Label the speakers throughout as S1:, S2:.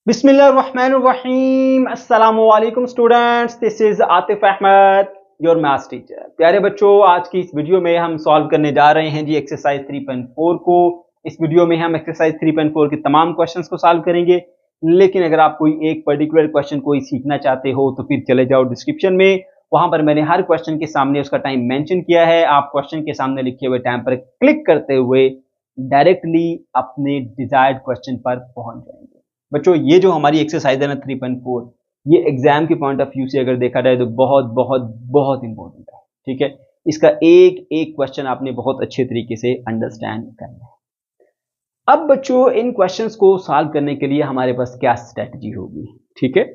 S1: बिस्मिल्लाहिर्रहमानिर्रहीम अस्सलामु अलैकुम students, this is Atif Ahmed your maths teacher. प्यारे बच्चों, आज की इस वीडियो में हम सॉल्व करने जा रहे हैं जी एक्सरसाइज 3.4 को। इस वीडियो में हम एक्सरसाइज 3.4 के तमाम क्वेश्चंस को सॉल्व करेंगे, लेकिन अगर आप कोई एक पर्टिकुलर क्वेश्चन कोई सीखना चाहते हो तो फिर चले जाओ डिस्क्रिप्शन में, वहां पर मैंने हर क्वेश्चन के सामने उसका टाइम मेंशन किया है। आप क्वेश्चन के सामने लिखे हुए टाइम पर क्लिक करते हुए डायरेक्टली अपने डिजायर्ड क्वेश्चन पर पहुंच जाएंगे। बच्चों, ये जो हमारी एक्सरसाइज है ना 3.4, ये एग्जाम के पॉइंट ऑफ व्यू से अगर देखा जाए तो बहुत बहुत बहुत इंपॉर्टेंट है। ठीक है, इसका एक एक क्वेश्चन आपने बहुत अच्छे तरीके से अंडरस्टैंड करना है। अब बच्चों, इन क्वेश्चंस को सॉल्व करने के लिए हमारे पास क्या स्ट्रेटजी होगी? ठीक है,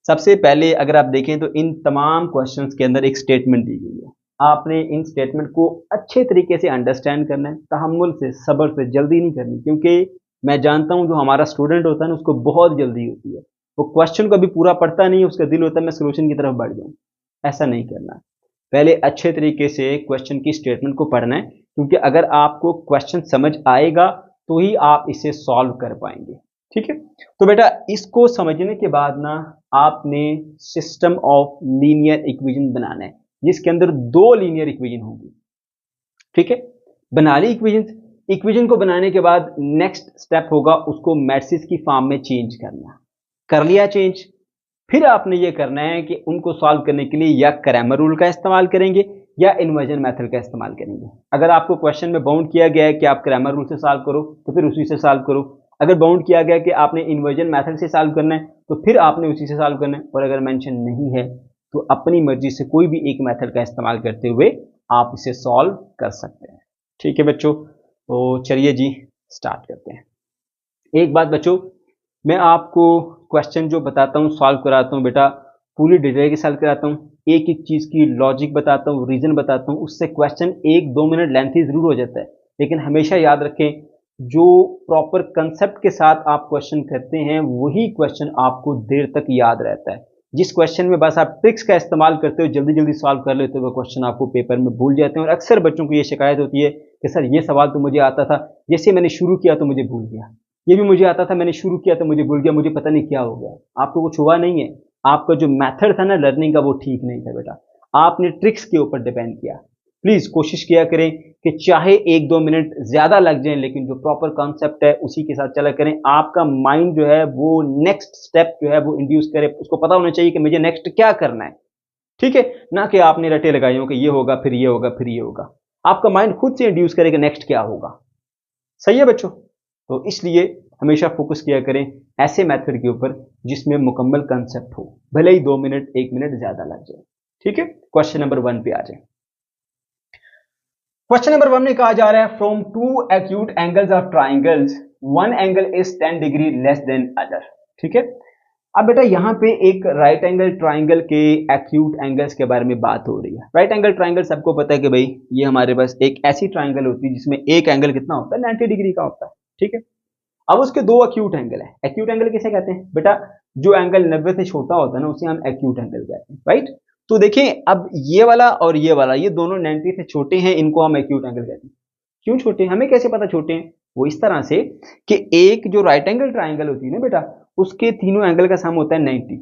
S1: सबसे पहले अगर आप देखें तो इन तमाम क्वेश्चंस के अंदर एक स्टेटमेंट दी गई है। आपने इन स्टेटमेंट को अच्छे तरीके से अंडरस्टैंड करना है, तहम्मुल से, सब्र से, जल्दी नहीं करनी, क्योंकि मैं जानता हूं जो हमारा स्टूडेंट होता है ना उसको बहुत जल्दी होती है। वो क्वेश्चन को अभी पूरा पढ़ता नहीं है, उसका दिल होता है मैं सोल्यूशन की तरफ बढ़ जाऊं। ऐसा नहीं करना। पहले अच्छे तरीके से क्वेश्चन की स्टेटमेंट को पढ़ना है, क्योंकि अगर आपको क्वेश्चन समझ आएगा तो ही आप इसे सॉल्व कर पाएंगे। ठीक है, तो बेटा इसको समझने के बाद ना आपने सिस्टम ऑफ लीनियर इक्वेशन बनाना है, जिसके अंदर दो लीनियर इक्वेशन होंगी। ठीक है, बना ली इक्वेशन। इक्वेशन को बनाने के बाद नेक्स्ट स्टेप होगा उसको मैट्रिक्स की फॉर्म में चेंज करना। कर लिया चेंज, फिर आपने ये करना है कि उनको सॉल्व करने के लिए या क्रैमर रूल का इस्तेमाल करेंगे या इन्वर्जन मेथड का इस्तेमाल करेंगे। अगर आपको क्वेश्चन में बाउंड किया गया है कि आप क्रैमर रूल से सॉल्व करो तो फिर उसी से सॉल्व करो। अगर बाउंड किया गया कि आपने इन्वर्जन मेथड से सॉल्व करना है तो फिर आपने उसी से सॉल्व करना है। और अगर मेंशन नहीं है तो अपनी मर्जी से कोई भी एक मेथड का इस्तेमाल करते हुए आप इसे सॉल्व कर सकते हैं। ठीक है बच्चों, तो चलिए जी स्टार्ट करते हैं। एक बात बच्चों, मैं आपको क्वेश्चन जो बताता हूँ सॉल्व कराता हूँ बेटा, पूरी डिटेल के साथ कराता हूँ, एक एक चीज़ की लॉजिक बताता हूँ, रीजन बताता हूँ। उससे क्वेश्चन 1-2 मिनट लेंथी जरूर हो जाता है, लेकिन हमेशा याद रखें जो प्रॉपर कंसेप्ट के साथ आप क्वेश्चन करते हैं वही क्वेश्चन आपको देर तक याद रहता है। जिस क्वेश्चन में बस आप ट्रिक्स का इस्तेमाल करते हो, जल्दी जल्दी सॉल्व कर लेते हो, वो क्वेश्चन आपको पेपर में भूल जाते हैं। और अक्सर बच्चों को ये शिकायत होती है कि सर ये सवाल तो मुझे आता था, जैसे मैंने शुरू किया तो मुझे भूल गया, ये भी मुझे आता था, मैंने शुरू किया तो मुझे भूल गया, मुझे पता नहीं क्या हो गया। आपको कुछ हुआ नहीं है, आपका जो मेथड था ना लर्निंग का वो ठीक नहीं था बेटा, आपने ट्रिक्स के ऊपर डिपेंड किया। प्लीज कोशिश किया करें कि चाहे 1-2 मिनट ज्यादा लग जाए, लेकिन जो प्रॉपर कॉन्सेप्ट है उसी के साथ चला करें। आपका माइंड जो है वो नेक्स्ट स्टेप जो है वो इंड्यूस करे, उसको पता होना चाहिए कि मुझे नेक्स्ट क्या करना है। ठीक है, ना कि आपने रटे लगाई हो कि ये होगा फिर ये होगा फिर ये होगा। आपका माइंड खुद से इंड्यूस करे कि नेक्स्ट क्या होगा। सही है बच्चों, तो इसलिए हमेशा फोकस किया करें ऐसे मेथड के ऊपर जिसमें मुकम्मल कंसेप्ट हो, भले ही 2 मिनट 1 मिनट ज्यादा लग जाए। ठीक है, क्वेश्चन नंबर 1 पे आ जाए। क्वेश्चन नंबर 1 में कहा जा रहा है from two acute angles of triangles one angle is 10 degree less than other. ठीक है, अब बेटा यहाँ पे एक राइट एंगल ट्राइंगल के एक्यूट एंगल्स के बारे में बात हो रही है। राइट एंगल ट्राइंगल सबको पता है कि भाई ये हमारे पास एक ऐसी ट्राइंगल होती है जिसमें एक एंगल कितना होता है, 90 डिग्री का होता है। ठीक है, अब उसके दो एक्यूट एंगल है। एक्यूट एंगल किसे कहते हैं बेटा? जो एंगल 90 से छोटा होता है ना उसे हम एक्यूट एंगल कहते हैं, राइट। तो देखें, अब ये वाला और ये वाला, ये दोनों 90 से छोटे हैं, इनको हम एक्यूट एंगल कहते हैं। क्यों छोटे हैं, हमें कैसे पता छोटे हैं? वो इस तरह से कि एक जो राइट एंगल ट्राइंगल होती है ना बेटा, उसके तीनों एंगल का सम होता है 90।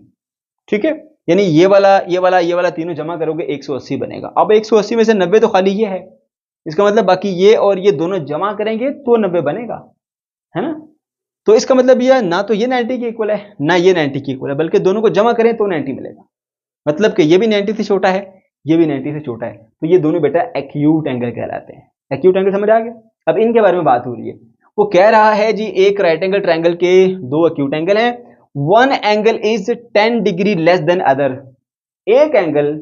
S1: ठीक है, यानी ये वाला ये वाला ये वाला तीनों जमा करोगे 180 बनेगा। अब 180 में से 90 तो खाली ये है, इसका मतलब बाकी ये और ये दोनों जमा करेंगे तो 90 बनेगा, है ना। तो इसका मतलब यह ना तो ये 90 के इक्वल है ना ये 90 के इक्वल है, बल्कि दोनों को जमा करें तो 90 मिलेगा। मतलब कि ये भी 90 से छोटा है, ये भी 90 से छोटा है, तो ये दोनों बेटा एक्यूट एंगल कहलाते हैं। एक्यूट एंगल समझ आ गया? अब इनके बारे में बात हो रही है। वो कह रहा है जी एक राइट एंगल ट्राइंगल के दो एक्यूट एंगल हैं, one angle is 10 degree less than other. एक एंगल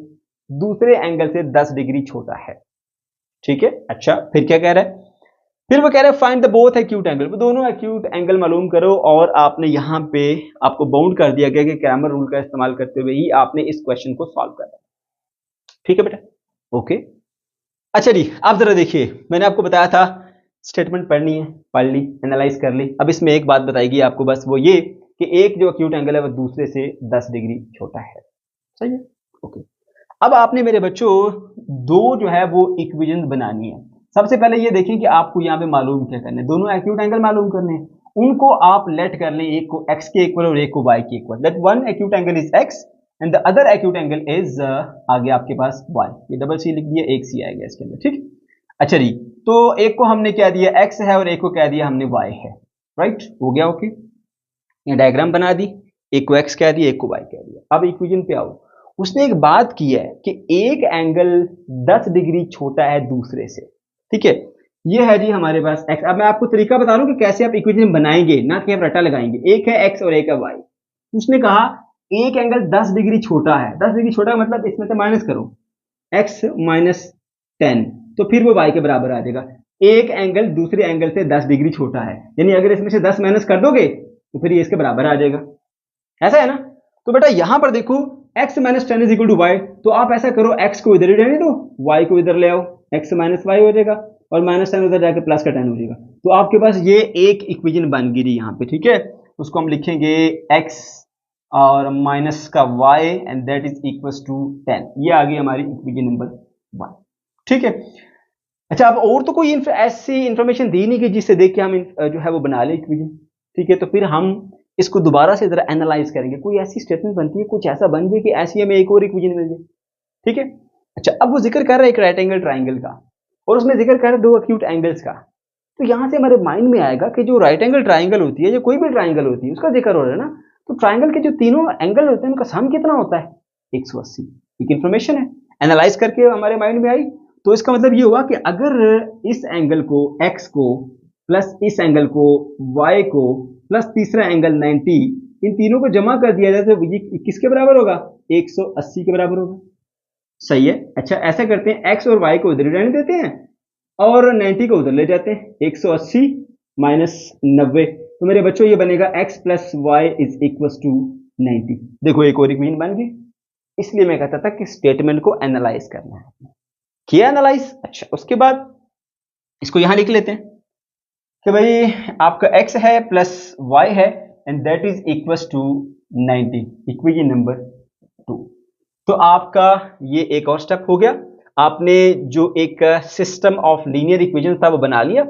S1: दूसरे एंगल से 10 डिग्री छोटा है। ठीक है, अच्छा फिर क्या कह रहा है? फिर वो कह रहे हैं find the both acute angle, दोनों एक्यूट एंगल मालूम करो। और आपने यहां पे आपको बाउंड कर दिया गया कि क्रैमर रूल का इस्तेमाल करते हुए ही आपने इस क्वेश्चन को सॉल्व करना है। ठीक है बेटा, ओके। अच्छा जी, आप जरा देखिए, मैंने आपको बताया था स्टेटमेंट पढ़नी है, पढ़ ली, एनालाइज कर ली। अब इसमें एक बात बताएगी आपको, बस वो ये कि एक जो एक्यूट एंगल है वो दूसरे से 10 डिग्री छोटा है। सही है, ओके। अब आपने मेरे बच्चों दो जो है वो इक्वेशन बनानी है। सबसे पहले ये देखें कि आपको यहाँ पे मालूम क्या करना है, दोनों एक्यूट एंगल मालूम करने हैं उनको आप लेट कर लें, एक को x के इक्वल और एक को y के equal. That one acute angle is x and the other acute angle is आगे आपके पास y। ये डबल सी लिख दिया, एक सी आएगा इसके अंदर, ठीक। अच्छा जी, तो एक को हमने क्या दिया x है और एक को क्या दिया हमने y है, राइट, हो गया ओके। ये डायग्राम बना दी, एक को x कह दिया एक को y कह दिया। अब इक्वेशन पे आओ, उसने एक बात की है कि एक एंगल 10 डिग्री छोटा है दूसरे से, ठीक है। ये है जी हमारे पास x। अब मैं आपको तरीका बता रहा हूं कि कैसे आप इक्वेशन बनाएंगे, ना कि आप रटा लगाएंगे। एक है x और एक है y। उसने कहा एक एंगल 10 डिग्री छोटा है। 10 डिग्री छोटा मतलब इसमें से माइनस करो, x माइनस 10, तो फिर वो y के बराबर आ जाएगा। एक एंगल दूसरे एंगल से 10 डिग्री छोटा है, यानी अगर इसमें से 10 माइनस कर दोगे तो फिर ये इसके बराबर आ जाएगा, ऐसा है ना। तो बेटा यहां पर देखो x minus 10 is equal to y, तो आप ऐसा करो x को इधर ही रहने दो, y को इधर ले आओ, x माइनस वाई हो जाएगा और माइनस 10 उधर जाकर प्लस का 10 हो जाएगा। तो आपके पास ये एक इक्वेशन बन गई यहाँ पे, ठीक है। उसको हम लिखेंगे x और माइनस का y and that is equal to 10। ये आ गई हमारी इक्वेशन नंबर 1, ठीक है। अच्छा, अब और तो कोई ऐसी इंफॉर्मेशन दी नहीं कि जिससे देख के हम जो है वो बना ले इक्वेशन, ठीक है। तो फिर हम इसको दोबारा से जरा एनालाइज करेंगे। कोई ऐसी स्टेटमेंट बनती है, कुछ ऐसा बन जाए कि ऐसी हमें एक और इक्वेशन मिल जाए, ठीक है। अच्छा, अब वो जिक्र कर रहा है एक राइट एंगल ट्राइंगल का और उसमें जिक्र कर रहा है दो एक्यूट एंगल्स का। तो यहाँ से हमारे माइंड में आएगा कि जो राइट एंगल ट्राइंगल होती है, जो कोई भी ट्राइंगल होती है उसका जिक्र हो रहा है ना, तो ट्राइंगल के जो तीनों एंगल होते हैं उनका सम कितना होता है, 180। एक इंफॉर्मेशन है, एनालाइज करके हमारे माइंड में आई। तो इसका मतलब ये हुआ कि अगर इस एंगल को x को प्लस इस एंगल को y को प्लस तीसरा एंगल 90, इन तीनों को जमा कर दिया जाए तो ये किसके बराबर होगा, 180 के बराबर होगा, सही है। अच्छा, ऐसा करते हैं x और y को उधर रहने देते हैं और 90 को उधर ले जाते हैं, 180 माइनस 90। तो मेरे बच्चों ये बनेगा x plus y is equal to 90। देखो एक और इक्वेशन बन गई। इसलिए मैं कहता था कि स्टेटमेंट को एनालाइज करना है, किया एनालाइज। अच्छा, उसके बाद इसको यहां लिख लेते हैं कि भाई आपका x है प्लस y है and that is equal to 90, equation number 2। तो आपका ये एक और स्टेप हो गया, आपने जो एक सिस्टम ऑफ लीनियर इक्वेशन था वो बना लिया।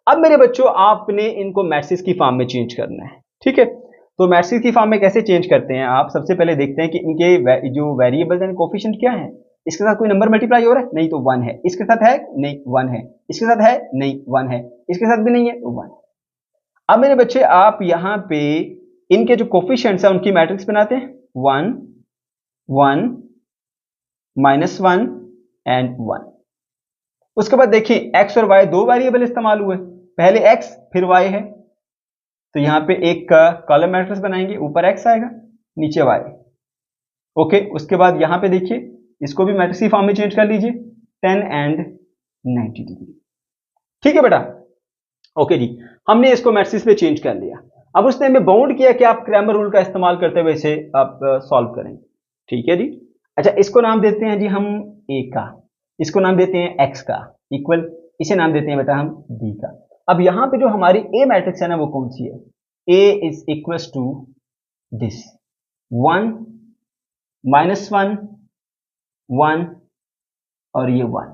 S1: अब मेरे बच्चों आपने इनको मैट्रिक्स की फॉर्म में चेंज करना है, ठीक है। तो मैट्रिक्स की फॉर्म में कैसे चेंज करते हैं आप, सबसे पहले देखते हैं कि इनके जो वेरिएबल्स एंड कोफिशिएंट क्या है। इसके साथ कोई नंबर मल्टीप्लाई हो रहा है, नहीं तो 1 है। इसके साथ है, नहीं 1 है। इसके साथ है, नहीं 1 है। इसके साथ भी नहीं है, तो 1। अब मेरे बच्चे आप यहां पे इनके जो कोफिशिएंट्स हैं उनकी मैट्रिक्स बनाते हैं, 1 1 -1 एंड 1। उसके बाद देखिए x और y दो वेरिएबल इस्तेमाल हुए, पहले x फिर y है, तो यहां पे एक कॉलम मैट्रिक्स बनाएंगे, ऊपर x आएगा नीचे y, ओके। उसके बाद यहां पे देखिए इसको भी मैट्रिक्स की फॉर्म में चेंज कर लीजिए, 10 एंड 90 डिग्री, ठीक है बेटा, ओके जी। हमने इसको मैट्रिक्स पे चेंज कर लिया। अब उसने हमें बाउंड किया कि आप क्रैमर रूल का इस्तेमाल करते हुए इसे आप सॉल्व करेंगे, ठीक है जी। अच्छा, इसको नाम देते हैं जी हम a का, इसको नाम देते हैं x का इक्वल, इसे नाम देते हैं बेटा हम b का। अब यहां पे जो हमारी a मैट्रिक्स है ना वो कौन सी है, a is equal to this 1 -1 1 और ये 1,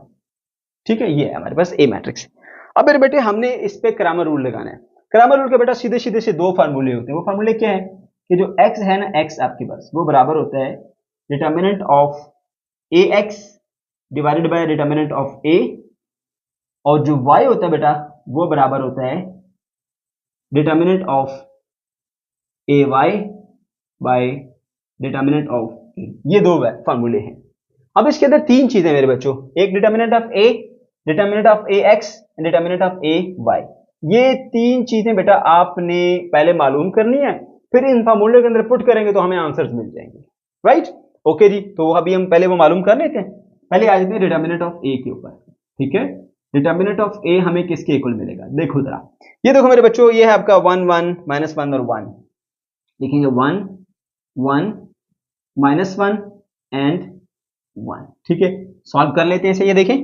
S1: ठीक है। ये है हमारे पास ए मैट्रिक्स। अब मेरे बेटे हमने इस पे क्रैमर रूल लगाना है। क्रैमर रूल के बेटा सीधे सीधे से दो फार्मूले होते हैं। वो फार्मूले क्या है कि जो x है ना, x आपके पास वो बराबर होता है determinant of ax divided by determinant of a, और जो y होता है बेटा वो बराबर होता है determinant of ay bye determinant of a। ये दो फार्मूले हैं। अब इसके अंदर तीन चीजें मेरे बच्चों, एक determinant of a, determinant of ax and determinant of ay। ये तीन चीजें बेटा आपने पहले मालूम करनी है, फिर इन फार्मूले के अंदर पुट करेंगे तो हमें आंसर्स मिल जाएंगे, राइट, ओके जी। तो अभी हम पहले वो मालूम कर लेते हैं। पहले आ जाते हैं डिटर्मिनेंट ऑफ a के ऊपर, ठीक है। डिटर्मिनेंट ऑफ a हमें किसके इक्वल मिलेगा, देखो जरा, ये देखो मेरे बच्चों, ये है आपका 1 1 -1 और 1, लिखेंगे 1 1 -1 एंड 1, ठीक है। सॉल्व कर लेते हैं इसे, ये देखें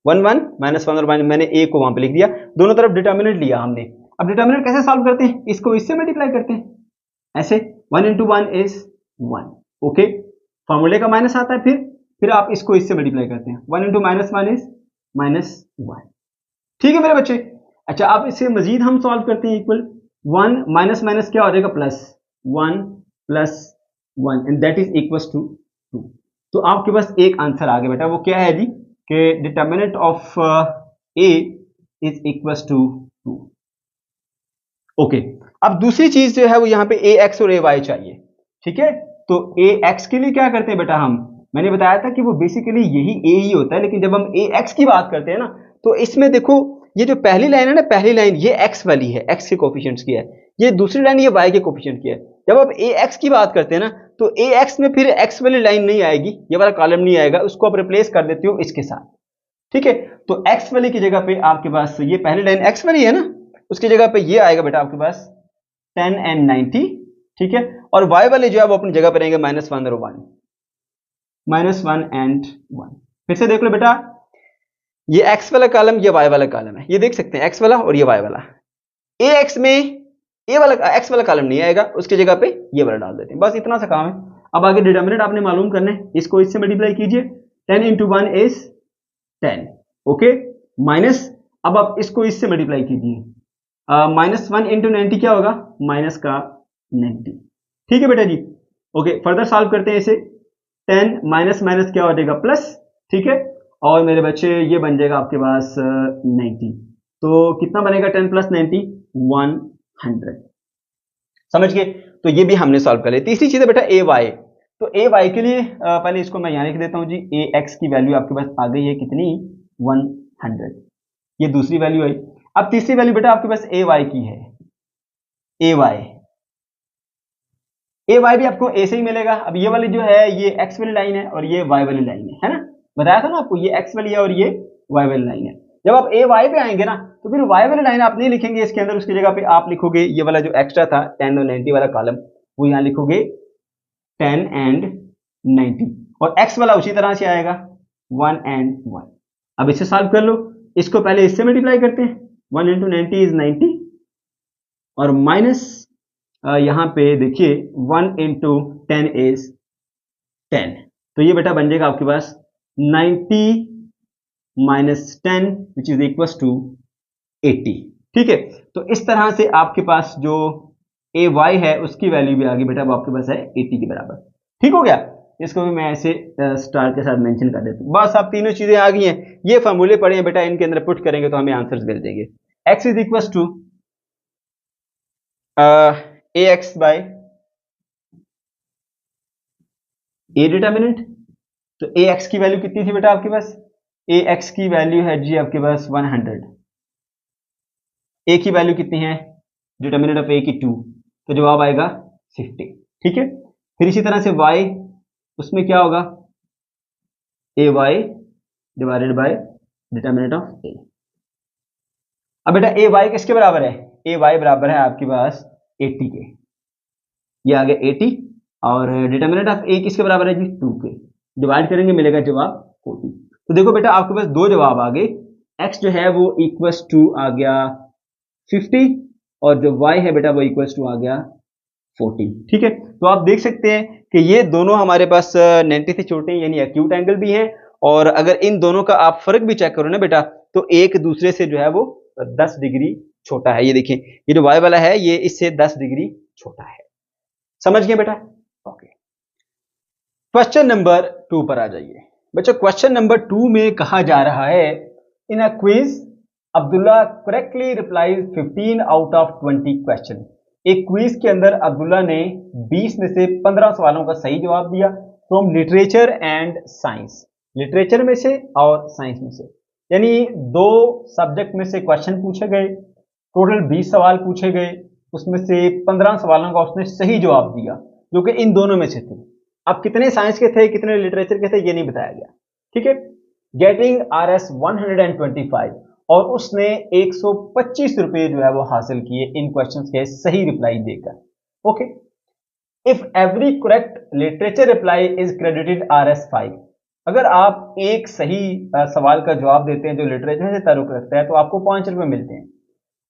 S1: 1 1 -1 और 1, मैंने a को वहां पे लिख दिया, दोनों तरफ डिटर्मिनेंट लिया हमने। अब डिटर्मिनेंट कैसे सॉल्व करते हैं, इसको इससे मल्टीप्लाई करते हैं, ऐसे 1 × 1 इज 1, ओके। फॉर्मूले का माइनस आता है, फिर आप इसको इससे मल्टीप्लाई करते हैं, 1 × -1 इज -1, ठीक है मेरे बच्चे। अच्छा, अब इसे मजीद हम सॉल्व करते हैं इक्वल, 1 माइनस माइनस क्या हो जाएगा plus, 1 plus 1 and that is equal to 2। तो आपके पास एक आंसर आ गया बेटा, वो क्या है जी कि determinant of A is equal to 2। Okay, अब दूसरी चीज जो है वो यहाँ पे ए एक्स और ए वाई चाहिए, ठीक है। तो ए एक्स के लिए क्या करते हैं बेटा हम, मैंने बताया था कि वो बेसिकली यही ए ही होता है, लेकिन जब हम ए एक्स की बात करते हैं ना, तो इसमें देखो ये जो पहली लाइन है ना, पहली लाइन ये एक्स वाली है, एक्स के कोफिशिएंट्स की है, ये दूसरी लाइन ये वाई के कोफिशिएंट की है। जब आप ए एक्स की बात करते हैं ना, तो ए एक्स में फिर एक्स वाली लाइन नहीं आएगी, ये वाला कॉलम नहीं आएगा, उसको आप रिप्लेस कर देते हो इसके साथ, ठीक है। तो एक्स वाली की जगह पे आपके पास ये पहली लाइन एक्स वाली है ना, उसकी जगह पे ये आएगा बेटा आपके पास 10 एंड 90, ठीक है। और y वाले जो है वो अपनी जगह पे रहेंगे -1 और 1, -1 एंड 1। फिर से देख लो बेटा, ये x वाला कॉलम, ये y वाला कॉलम है, ये देख सकते हैं x वाला और ये y वाला। ax में a वाला x वाला कॉलम नहीं आएगा, उसकी जगह पे ये वाला डाल देते हैं, बस इतना सा काम है। अब आगे डिटर्मिनेंट आपने मालूम करना है, इसको इससे मल्टीप्लाई कीजिए, 10 इंटू 1 इज 10, ओके, माइनस, अब आप इसको इससे मल्टीप्लाई कीजिए, -1 इंटू 90 क्या होगा, माइनस का 90, ठीक है बेटा जी। ओके, फर्दर सॉल्व करते हैं इसे, 10 माइनस माइनस क्या हो जाएगा प्लस, ठीक है, और मेरे बच्चे ये बन जाएगा आपके पास 90, तो कितना बनेगा 10 प्लस 90, 100, समझ गए। तो ये भी हमने सॉल्व कर लिया। तीसरी चीज है बेटा ए वाई, तो ए वाई के लिए पहले इसको मैं यहाँ लिख देता हूँ जी, ए एक्स की वैल्यू आपके पास आ गई है कितनी, 100, ये दूसरी वैल्यू आई। अब तीसरी वैल्यू बेटा आपके पास ए वाई की है, ए वाई भी आपको ए से ही मिलेगा। अब ये वाली जो है ये एक्स वाली लाइन है और ये वाई वाली लाइन है ना, बताया था ना आपको, ये एक्स वाली है और ये वाई वाली लाइन है। जब आप ए वाई पे आएंगे ना, तो फिर वाई वाली लाइन आप नहीं लिखेंगे इसके अंदर, उसकी जगह पे आप लिखोगे ये वाला जो एक्स्ट्रा था 10 और 90 वाला कॉलम, वो यहाँ लिखोगे 10 एंड 90, और एक्स वाला उसी तरह से आएगा 1 एंड 1। अब इसे सॉल्व कर लो, इसको पहले इससे मल्टीप्लाई करते हैं, 1 इंटू 90 इज 90, और माइनस यहाँ पे देखिए 1 इंटू 10 इज 10, तो ये बेटा बन जाएगा आपके पास 90 minus 10 which is equal to 80, ठीक है। तो इस तरह से आपके पास जो ए वाई है उसकी वैल्यू भी आ गई बेटा, वो आपके पास है 80 के बराबर, ठीक हो गया। इसको भी मैं ऐसे स्टार के साथ मेंशन कर देता हूँ, बस आप तीनों चीजें आ गई हैं, ये फार्मूले पड़े हैं बेटा, इनके अंदर पुट करेंगे तो हमें आंसर्स मिल जाएंगे। x is equal to A X by A determinant, तो ए एक्स की वैल्यू कितनी थी बेटा आपके पास, ए एक्स की वैल्यू है जी आपके पास 100, ए की वैल्यू कितनी है, डिटर्मिनेंट ऑफ ए की 2, तो जवाब आएगा 50, ठीक है। फिर इसी तरह से y, उसमें क्या होगा, A Y divided by determinant of A. अब बेटा ए वाई किसके बराबर है, ए वाई बराबर है आपके पास 80 के, ये आ गया 80, और डिटर्मिनेंट ऑफ ए किसके बराबर है जी 2 के, डिवाइड करेंगे मिलेगा जवाब 40। तो देखो बेटा आपके पास दो जवाब आ गए, x जो है वो इक्वल्स टू आ गया 50, और जो y है बेटा वो इक्वल्स टू आ गया 40, ठीक है। तो आप देख सकते हैं कि ये दोनों हमारे पास 90 से छोटे हैं, यानी एक्यूट एंगल भी है, और अगर इन दोनों का आप फर्क भी चेक करो ना बेटा, तो एक दूसरे से जो है वो 10 डिग्री छोटा है। ये देखिए, ये जो y वाला है ये इससे 10 डिग्री छोटा है, समझ गए बेटा। ओके, क्वेश्चन नंबर 2 पर आ जाइए बच्चों। क्वेश्चन नंबर 2 में कहा जा रहा है, in a quiz Abdullah correctly replies 15 out of 20 question. एक क्विज के अंदर अब्दुल्ला ने 20 में से 15 सवालों का सही जवाब दिया, from literature and science, literature में से और साइंस में से, यानी दो सब्जेक्ट में से क्वेश्चन पूछे गए, टोटल 20 सवाल पूछे गए, उसमें से 15 सवालों का उसने सही जवाब दिया, जो कि इन दोनों में से थे। अब कितने साइंस के थे कितने लिटरेचर के थे ये नहीं बताया गया, ठीक है। गेटिंग RS 125, और उसने 125 रुपए जो है वो हासिल किए इन क्वेश्चंस के सही रिप्लाई देकर। Okay, if every correct literature reply is credited RS 5, अगर आप एक सही सवाल का जवाब देते हैं जो लिटरेचर से ताल्लुक रखता है तो आपको 5 रुपए मिलते हैं।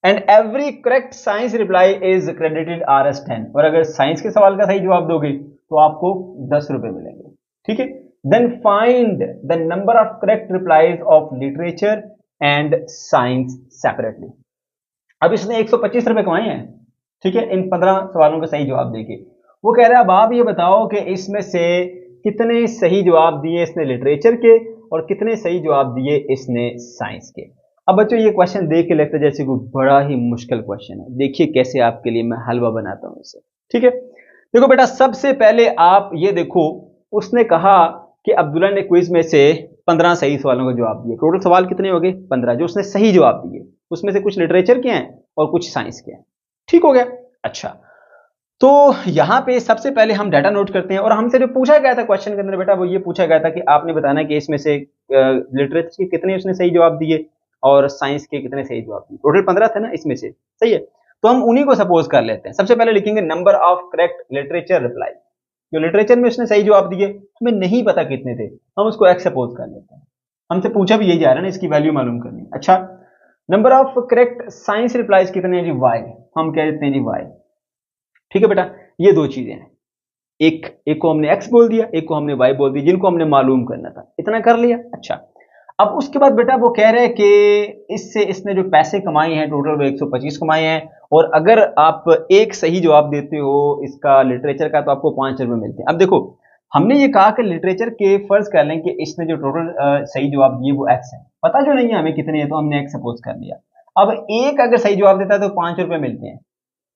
S1: And every correct science reply is credited RS 10, और अगर साइंस के सवाल का सही जवाब दोगे तो आपको 10 रुपए मिलेंगे, ठीक है। Then find the number of correct replies of literature and science separately. अब इसने 125 रुपए कमाए हैं, ठीक है, इन 15 सवालों का सही जवाब देके वो कह रहा है अब आप ये बताओ कि इसमें से कितने सही जवाब दिए इसने लिटरेचर के और कितने सही जवाब दिए इसने साइंस के। अब बच्चों ये क्वेश्चन देख के लगता है जैसे कोई बड़ा ही मुश्किल क्वेश्चन है। देखिए कैसे आपके लिए मैं हलवा बनाता हूं इसे। ठीक है, देखो बेटा सबसे पहले आप ये देखो, उसने कहा कि अब्दुल्ला ने क्विज में से 15 सही सवालों का जवाब दिए। टोटल सवाल कितने हो गए? 15, जो उसने सही जवाब दिए उसमें से कुछ लिटरेचर के हैं और कुछ साइंस के हैं। ठीक हो गया। अच्छा, तो यहां पे सबसे पहले हम डाटा नोट करते हैं और हमसे जो पूछा गया था क्वेश्चन के अंदर बेटा वो ये पूछा गया था कि आपने बताना कि इसमें से लिटरेचर के कितने उसने सही जवाब दिए और साइंस के कितने सही जवाब दिए। टोटल 15 थे ना इसमें से, सही है। तो हम उन्हीं को सपोज कर लेते हैं। सबसे पहले लिखेंगे number of correct literature reply. जो लिटरेचर में उसने सही जवाब दिए हमें नहीं पता कितने थे, हम उसको एक्स सपोज कर लेते हैं। हमसे पूछा भी यही जा रहा है ना, इसकी वैल्यू मालूम करनी। अच्छा, number of correct science replies कितने हैं जी? वाई। हम कह देते हैं जी वाई। ठीक है बेटा, ये दो चीजें हैं, एक को हमने एक्स बोल दिया, एक को हमने वाई बोल दिया, जिनको हमने मालूम करना था। इतना कर लिया। अच्छा, अब उसके बाद बेटा वो कह रहे हैं कि इससे इसने जो पैसे कमाए हैं टोटल वो 125 कमाए हैं और अगर आप एक सही जवाब देते हो इसका लिटरेचर का तो आपको 5 रुपए मिलते हैं। अब देखो हमने ये कहा कि लिटरेचर के फर्ज कर लें कि इसने जो टोटल सही जवाब दिए वो एक्स है, पता जो नहीं है हमें कितने हैं तो हमने एक्स सपोज कर लिया। अब एक अगर सही जवाब देता है तो 5 रुपए मिलते हैं,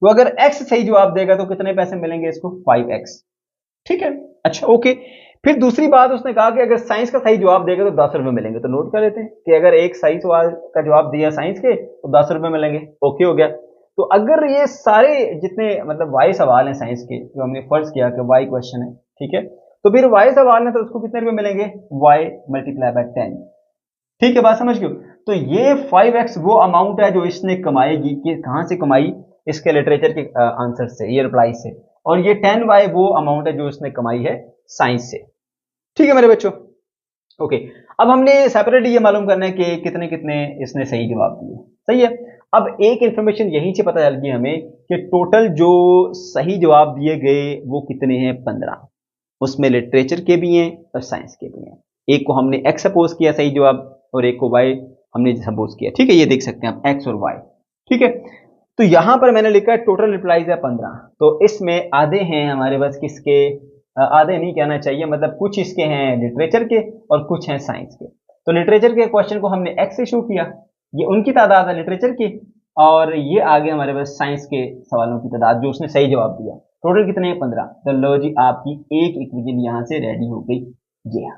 S1: तो अगर x सही जवाब देगा तो कितने पैसे मिलेंगे इसको? 5x। ठीक है, अच्छा ओके। फिर दूसरी बात उसने कहा कि अगर साइंस का सही जवाब देगा तो 10 रुपए मिलेंगे। तो नोट कर लेते हैं कि अगर एक सही सवाल का जवाब दिया साइंस के तो 10 रुपए मिलेंगे। ओके हो गया। तो अगर ये सारे जितने मतलब वाई सवाल हैं साइंस के, जो हमने फर्ज किया कि वाई क्वेश्चन है, ठीक है, तो फिर वाई सवाल है तो उसको कितने रुपए मिलेंगे? y multiply by 10। ठीक है, बात समझ गए? तो ये 5x वो अमाउंट है जो इसने कमाएगी। कि कहां से कमाई? इसके लिटरेचर के आंसर से, ये रिप्लाई से। और ये 10y वो अमाउंट है जो इसने कमाई है साइंस से। ठीक है मेरे बच्चों, ओके। अब हमने सेपरेटली ये मालूम करना है कि कितने कितने इसने सही जवाब दिए। सही है। अब एक इंफॉर्मेशन यहीं से पता चल गई हमें कि टोटल जो सही जवाब दिए गए वो कितने हैं? 15। उसमें लिटरेचर के भी हैं और साइंस के भी हैं। एक को हमने एक्स सपोज किया सही जवाब और एक को वाई हमने सपोज किया। ठीक है, ये देख सकते हैं आप एक्स और वाई। ठीक है, तो यहां पर मैंने लिखा है टोटल रिप्लाईज है 15। तो इसमें आधे हैं हमारे पास किसके? आधे नहीं कहना चाहिए, मतलब कुछ इसके हैं लिटरेचर के और कुछ हैं साइंस के। तो लिटरेचर के क्वेश्चन को हमने एक्स से शो किया, ये उनकी तादाद है लिटरेचर की, और ये आगे हमारे पास साइंस के सवालों की तादाद जो उसने सही जवाब दिया। टोटल कितने हैं? 15। तो लो जी आपकी एक इक्वेशन यहां से रेडी हो गई। ये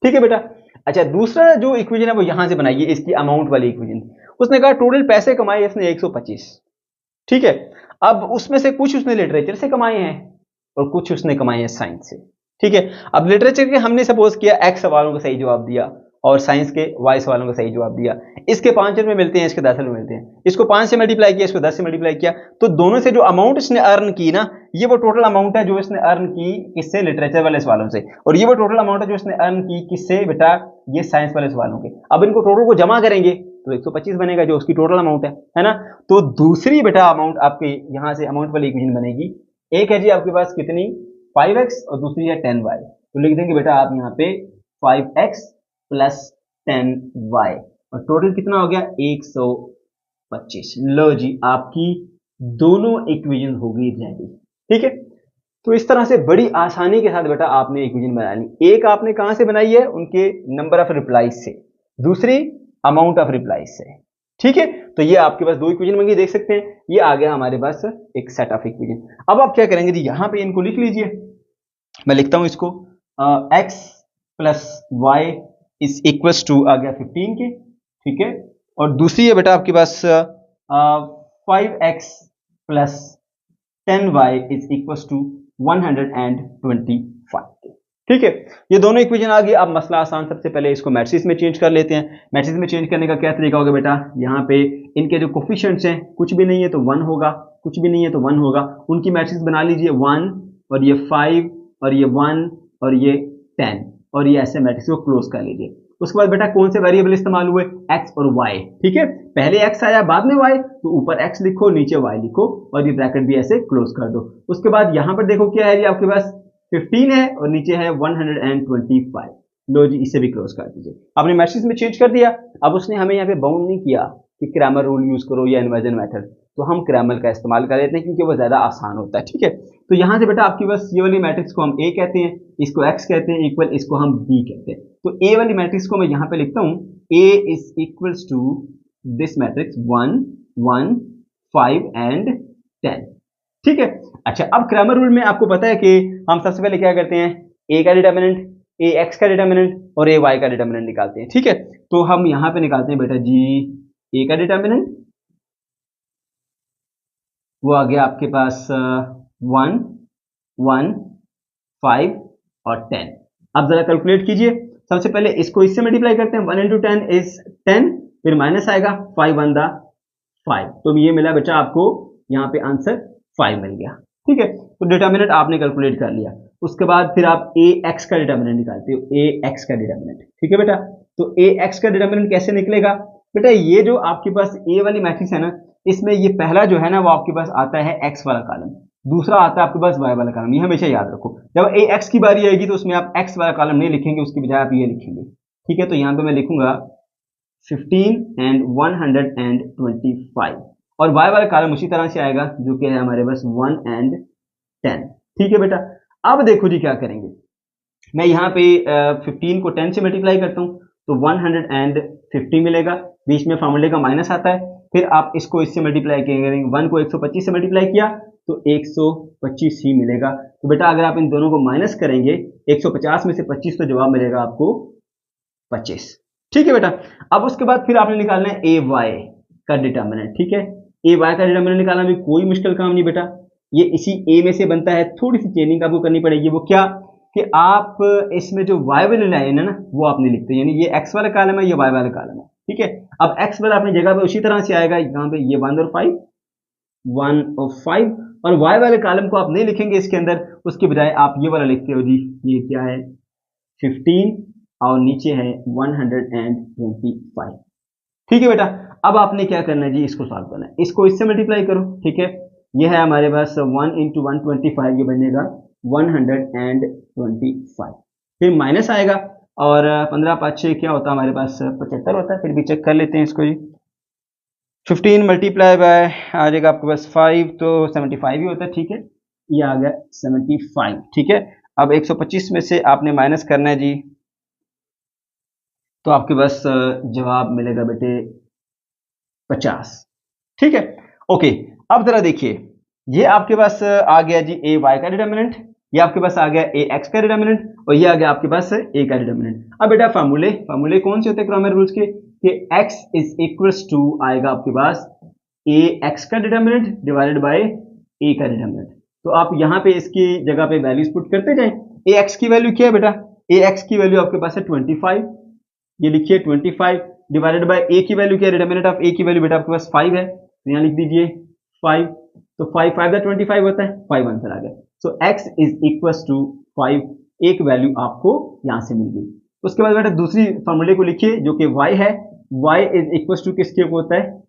S1: ठीक है बेटा। अच्छा, दूसरा जो इक्वेशन है वो यहां से बनाइए, इसकी अमाउंट वाली इक्वेशन। उसने कहा टोटल पैसे कमाए इसने 125। ठीक है, अब उसमें से कुछ उसने लिटरेचर से कमाए हैं और कुछ उसने कमाए हैं साइंस से। ठीक है, अब लिटरेचर के हमने सपोज किया एक्स सवालों का सही जवाब दिया और साइंस के वाई सवालों का सही जवाब दिया। इसके 5 रुपए मिलते हैं, इसके 10 रुपए मिलते हैं। इसको 5 से मल्टीप्लाई किया, इसको 10 से मल्टीप्लाई किया, तो दोनों से जो अमाउंट इसने अर्न की ना, ये वो टोटल अमाउंट है जो इसने अर्न की किससे? लिटरेचर वाले सवालों से। और ये वो टोटल अमाउंट है जो इसने अर्न की किससे बेटा? ये साइंस वाले सवालों के। अब इनको टोटल को जमा करेंगे तो 125 बनेगा जो उसकी टोटल अमाउंट है ना। तो दूसरी बेटा अमाउंट आपकी यहां से अमाउंट वाली इक्वेशन बनेगी। एक है जी आपके पास कितनी? 5x और दूसरी है 10y। तो लिख देंगे बेटा आप यहाँ पे 5x प्लस 10y और टोटल कितना हो गया? 125। लो जी आपकी दोनों इक्वेशन हो गई रेडी। ठीक है, तो इस तरह से बड़ी आसानी के साथ बेटा आपने इक्वेशन बना ली। एक आपने कहां से बनाई है? उनके नंबर ऑफ रिप्लाईज से, दूसरी अमाउंट ऑफ रिप्लाईज से। ठीक है, तो ये आपके पास दो इक्वेशन बन गई, देख सकते हैं। ये आ गया हमारे पास एक सेट ऑफ इक्वेशन। अब आप क्या करेंगे जी? यहां पे इनको लिख लीजिए, मैं लिखता हूं इसको। x plus y is equals to आ गया 15 के। ठीक है, और दूसरी है बेटा आपके पास 5x plus 10y is equals to 125 के। ठीक है, ये दोनों इक्वेशन आ गई। अब मसला आसान, सबसे पहले इसको मैट्रिक्स में चेंज कर लेते हैं। मैट्रिक्स में चेंज करने का क्या तरीका होगा बेटा? यहाँ पे इनके जो कोफिशिएंट्स हैं, कुछ भी नहीं है तो 1 होगा, कुछ भी नहीं है तो 1 होगा। उनकी मैट्रिक्स बना लीजिए 1 और ये 5 और ये 1 और ये 10 और ये ऐसे मैट्रिक्स को क्लोज कर लीजिए। उसके बाद बेटा कौन से वेरिएबल इस्तेमाल हुए? x और y। ठीक है, पहले x आया बाद में y, तो ऊपर x लिखो नीचे y लिखो और ये ब्रैकेट भी ऐसे क्लोज कर दो। उसके बाद यहां पर देखो क्या है जी आपके पास? 15 है और नीचे है 125। लो जी इसे भी क्लोज कर दीजिए। आपने मैट्रिक्स में चेंज कर दिया। अब उसने हमें यहाँ पे बाउंड नहीं किया, कि क्रैमर रूल यूज करो या इन्वर्जन मेथड, तो हम क्रैमर का इस्तेमाल कर लेते हैं क्योंकि वो ज्यादा आसान होता है। ठीक है, तो यहाँ से बेटा आपकी बस ये वाली मैट्रिक्स को हम ए कहते हैं, इसको एक्स कहते हैं, इक्वल इसको हम बी कहते हैं। तो ए वाली मैट्रिक्स को मैं यहाँ पे लिखता हूँ, A is equals to this matrix 1 1 5 and 10। ठीक है, अच्छा अब क्रैमर रूल में आपको पता है कि हम सबसे पहले क्या करते हैं, ए का डिटर्मिनेंट, ए एक्स का डिटर्मिनेंट और ए वाई का डिटर्मिनेंट निकालते हैं। ठीक है, तो हम यहां पे निकालते हैं बेटा जी ए का डिटर्मिनेंट, वो आ गया आपके पास 1 1 5 और 10। अब जरा कैलकुलेट कीजिए, सबसे पहले इसको इससे मल्टीप्लाई करते हैं, 1 इंटू 10 इज 10, फिर माइनस आएगा 5 1 दा 5, तो ये मिला बेटा आपको यहाँ पे आंसर 5 मिल गया। ठीक है, तो डिटर्मिनेंट आपने कैलकुलेट कर लिया, उसके बाद फिर आप ए एक्स का डिटर्मिनेंट निकालते हो, ए एक्स का डिटर्मिनेंट। ठीक है बेटा, तो ए एक्स का डिटर्मिनेंट कैसे निकलेगा बेटा, ये जो आपके पास ए वाली मैट्रिक्स है ना, इसमें ये पहला जो है ना वो आपके पास आता है एक्स वाला कॉलम, दूसरा आता है आपके पास वाई वाला कॉलम, ये हमेशा याद रखो। जब ए एक्स की बारी आएगी तो उसमें आप एक्स वाला कॉलम नहीं लिखेंगे, उसकी बजाय आप ये लिखेंगे। ठीक है, तो यहाँ पे मैं लिखूंगा 15 एंड 125, और y वाला कॉलम उसी तरह से आएगा जो कि है हमारे पास 1 एंड 10। ठीक है बेटा, अब देखो जी क्या करेंगे, मैं यहाँ पे 15 को 10 से मल्टीप्लाई करता हूँ तो 150 मिलेगा, बीच में फॉर्मूले का माइनस आता है, फिर आप इसको इससे मल्टीप्लाई करेंगे, 1 को 125 से मल्टीप्लाई किया तो 125 ही मिलेगा। तो बेटा अगर आप इन दोनों को माइनस करेंगे 150 में से 25 तो जवाब मिलेगा आपको 25। ठीक है बेटा, अब उसके बाद फिर आपने निकालना है ए वाई का डिटर्मिनेंट। ठीक है, ए वाई का डिटर्मिनेंट निकालना भी कोई मुश्किल काम नहीं बेटा, ये इसी ए में से बनता है, थोड़ी सी चेंजिंग आपको करनी पड़ेगी, वो क्या कि आप इसमें जो वाई वाली लाइन है ना वो आप नहीं लिखते, यानी ये एक्स वाला कॉलम है, ये वाई वाला कॉलम है। ठीक है, अब एक्स वाला अपनी जगह पे उसी तरह से आएगा, यहाँ पे ये 1 और 5 और वाई वाले कॉलम को आप नहीं लिखेंगे इसके अंदर, उसके बजाय आप ये वाला लिखते हो जी, ये क्या है 15 और नीचे है 125। ठीक है बेटा, अब आपने क्या करना है जी, इसको सॉल्व करना है, इसको इससे मल्टीप्लाई करो। ठीक है, ये है हमारे पास 1 इंटू 125, ये बनेगा 125, फिर माइनस आएगा और 15 5 6 क्या होता है हमारे पास 75 होता है, फिर भी चेक कर लेते हैं इसको जी, 15 मल्टीप्लाई बाय आ जाएगा आपके पास 5 तो 75 ही होता है। ठीक है, ये आ गया 75। ठीक है, अब 125 में से आपने माइनस करना है जी, तो आपके पास जवाब मिलेगा बेटे 50। ठीक है, ओके, अब जरा देखिए, ये आपके पास आ गया जी ए वाई का डिटर्मिनेंट, ये आपके पास आ गया ए एक्स का डिटर्मिनेंट और ये आ गया आपके पास ए का डिटर्मिनेंट। अब बेटा फार्मूले कौन से होते हैं क्रैमर रूल्स के, कि x इज इक्वल्स टू आएगा आपके पास ए एक्स का डिटर्मिनेंट डिवाइडेड बाय ए का डिटर्मिनेंट। तो आप यहाँ पे इसकी जगह पे वैल्यूज पुट करते जाएं। ए एक्स की वैल्यू क्या है बेटा, ए एक्स की वैल्यू आपके पास है 25, ये लिखिए 25 डिवाइडेड बाय ए की वैल्यू क्या है, डिटर्मिनेंट ऑफ ए की वैल्यू बेटा आपके पास 5 है, तो यहाँ लिख दीजिए 5, तो 5 5 25 होता है, 5 आंसर आ गया। सो x इज इक्वल्स टू 5, एक वैल्यू आपको यहाँ से मिल गई। उसके बाद बेटा दूसरी फॉर्मूले को लिखिए जो कि y है, y इज इक्वल्स टू किसके होता है,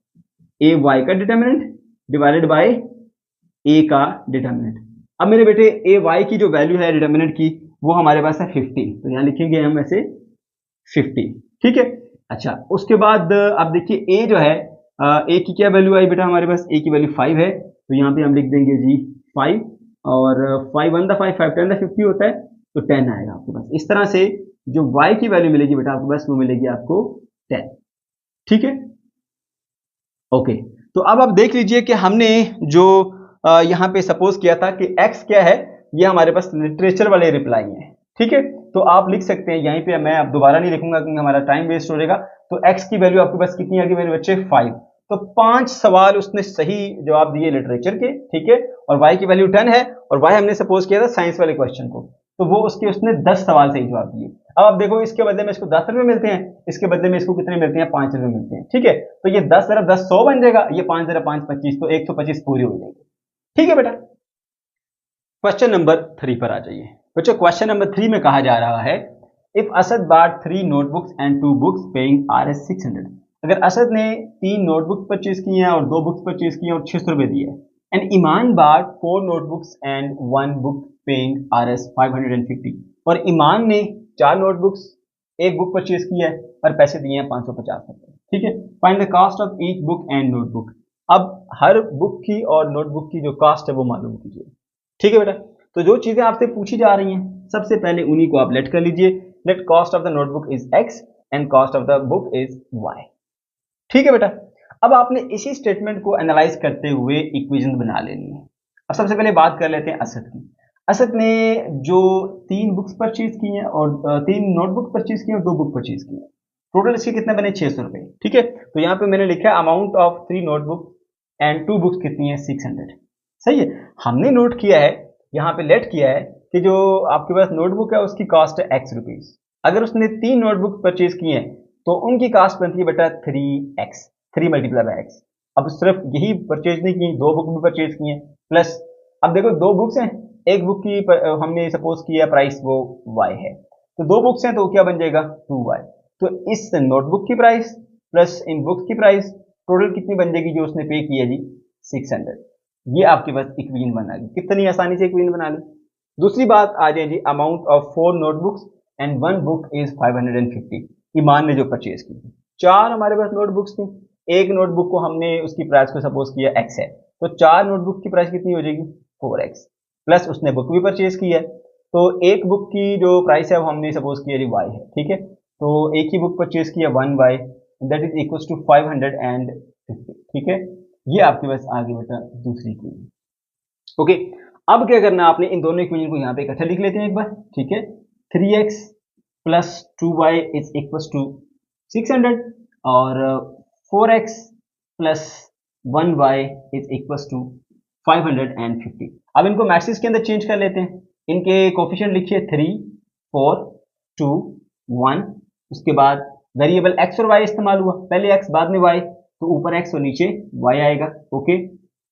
S1: ए वाई का डिटर्मिनेंट डिवाइडेड बाय ए का डिटर्मिनेंट। अब मेरे बेटे ए वाई की जो वैल्यू है डिटर्मिनेंट की वो हमारे पास है 50, तो यहाँ लिखेंगे हम ऐसे 50। ठीक है, अच्छा उसके बाद आप देखिए ए जो है ए की क्या वैल्यू आई बेटा, हमारे पास ए की वैल्यू 5 है, तो यहाँ पे हम लिख देंगे जी 5 और 5 1 दा 5 5 10 दा 50 होता है, तो 10 आएगा आपके पास। इस तरह से जो y की वैल्यू मिलेगी बेटा आपके पास वो मिलेगी आपको 10। ठीक है, ओके, तो अब आप देख लीजिए कि हमने जो यहाँ पे सपोज किया था कि x क्या है, ये हमारे पास लिटरेचर वाले रिप्लाई है। ठीक है, तो आप लिख सकते हैं यहीं पे, मैं अब दोबारा नहीं लिखूंगा क्योंकि हमारा टाइम वेस्ट हो जाएगा। तो x की वैल्यू आपके पास कितनी आ गई मेरे बच्चे 5, तो 5 सवाल उसने सही जवाब दिए लिटरेचर के। ठीक है, और y की वैल्यू 10 है और y हमने सपोज किया था साइंस वाले क्वेश्चन को, तो वो उसने 10 सवाल सही जवाब दिए। अब आप देखो इसके बदले में इसको 10 रुपए मिलते हैं, इसके बदले में इसको कितने मिलते हैं 5 रुपए मिलते हैं। ठीक है, तो ये 10 जरा 10 100 बन जाएगा, ये 5 जरा 5 25, तो 125 पूरी हो जाएगी। ठीक है बेटा, क्वेश्चन नंबर 3 पर आ जाइए बच्चों। क्वेश्चन नंबर 3 में कहा जा रहा है if Asad bought 3 notebooks and 2 books paying Rs 600, अगर असद ने 3 नोटबुक्स परचेज की हैं और 2 बुक्स परचेज की हैं और 600 रुपए दिए, and Iman bought 4 notebooks and 1 book paying Rs 550, और ईमान ने 4 नोटबुक्स 1 बुक परचेज की है और पैसे दिए हैं 550 रुपए। ठीक है, find the cost of each book and notebook. अब हर बुक की और नोटबुक की जो कॉस्ट है वो मालूम कीजिए। ठीक है बेटा, तो जो चीजें आपसे पूछी जा रही हैं सबसे पहले उन्हीं को आप लेट कर लीजिए। Let cost of the notebook is x and cost of the book is y। ठीक है बेटा, अब आपने इसी स्टेटमेंट को एनालाइज करते हुए इक्वेशन बना लेनी है। अब सबसे पहले बात कर लेते हैं असद की। असद ने जो 3 बुक्स परचेज की हैं और 3 नोटबुक परचेज की हैं और 2 बुक परचेज की हैं, टोटल इसके कितने बने 600 रुपए। ठीक है, तो यहाँ पे मैंने लिखा है amount of 3 notebook and 2 books कितनी है 600। सही है, हमने नोट किया है यहाँ पे लेट किया है कि जो आपके पास नोटबुक है उसकी कॉस्ट है x रुपीज। अगर उसने 3 नोटबुक परचेज की हैं तो उनकी कॉस्ट बनती है बेटा 3x, 3 मल्टीप्लाई बाय x। अब सिर्फ यही परचेज नहीं की, 2 बुक भी परचेज की हैं प्लस, अब देखो 2 बुक्स हैं, एक बुक की हमने सपोज किया प्राइस वो y है, तो 2 बुक्स हैं तो क्या बन जाएगा 2y। तो इस नोटबुक की प्राइस प्लस इन बुक्स की प्राइस टोटल कितनी बन जाएगी जो उसने पे किया जी 600। ये आपके पास इक्वेशन बना ली, कितनी आसानी से इक्वेशन बना ली। दूसरी बात आ जाए जी, amount of 4 notebooks and 1 book is 550। Iman ने जो परचेज की, 4 हमारे पास नोटबुक्स थी, एक नोटबुक को हमने उसकी प्राइस को सपोज किया x है, तो 4 नोटबुक की प्राइस कितनी हो जाएगी 4x, प्लस उसने बुक भी परचेज की है, तो एक बुक की जो प्राइस है वो हमने सपोज किया जी y है। ठीक है, तो एक ही बुक परचेज किया 1y, that is equal to 550। ठीक है, ये आपके पास आगे बेटा दूसरी इक्वेशन। ओके, अब क्या करना है आपने, इन दोनों इक्वेशन को यहाँ पे इकट्ठा लिख लेते हैं एक बार। ठीक है, 3x plus 2y is equal to 600 और 4x plus 1y is equal to 550। अब इनको मैट्रिक्स के अंदर चेंज कर लेते हैं। इनके कोफिशिएंट लिखिए 3, 4, 2, 1। उसके बाद वेरिएबल x और y इस्तेमाल हुआ, पहले x बाद में y, तो ऊपर x और नीचे y आएगा। ओके,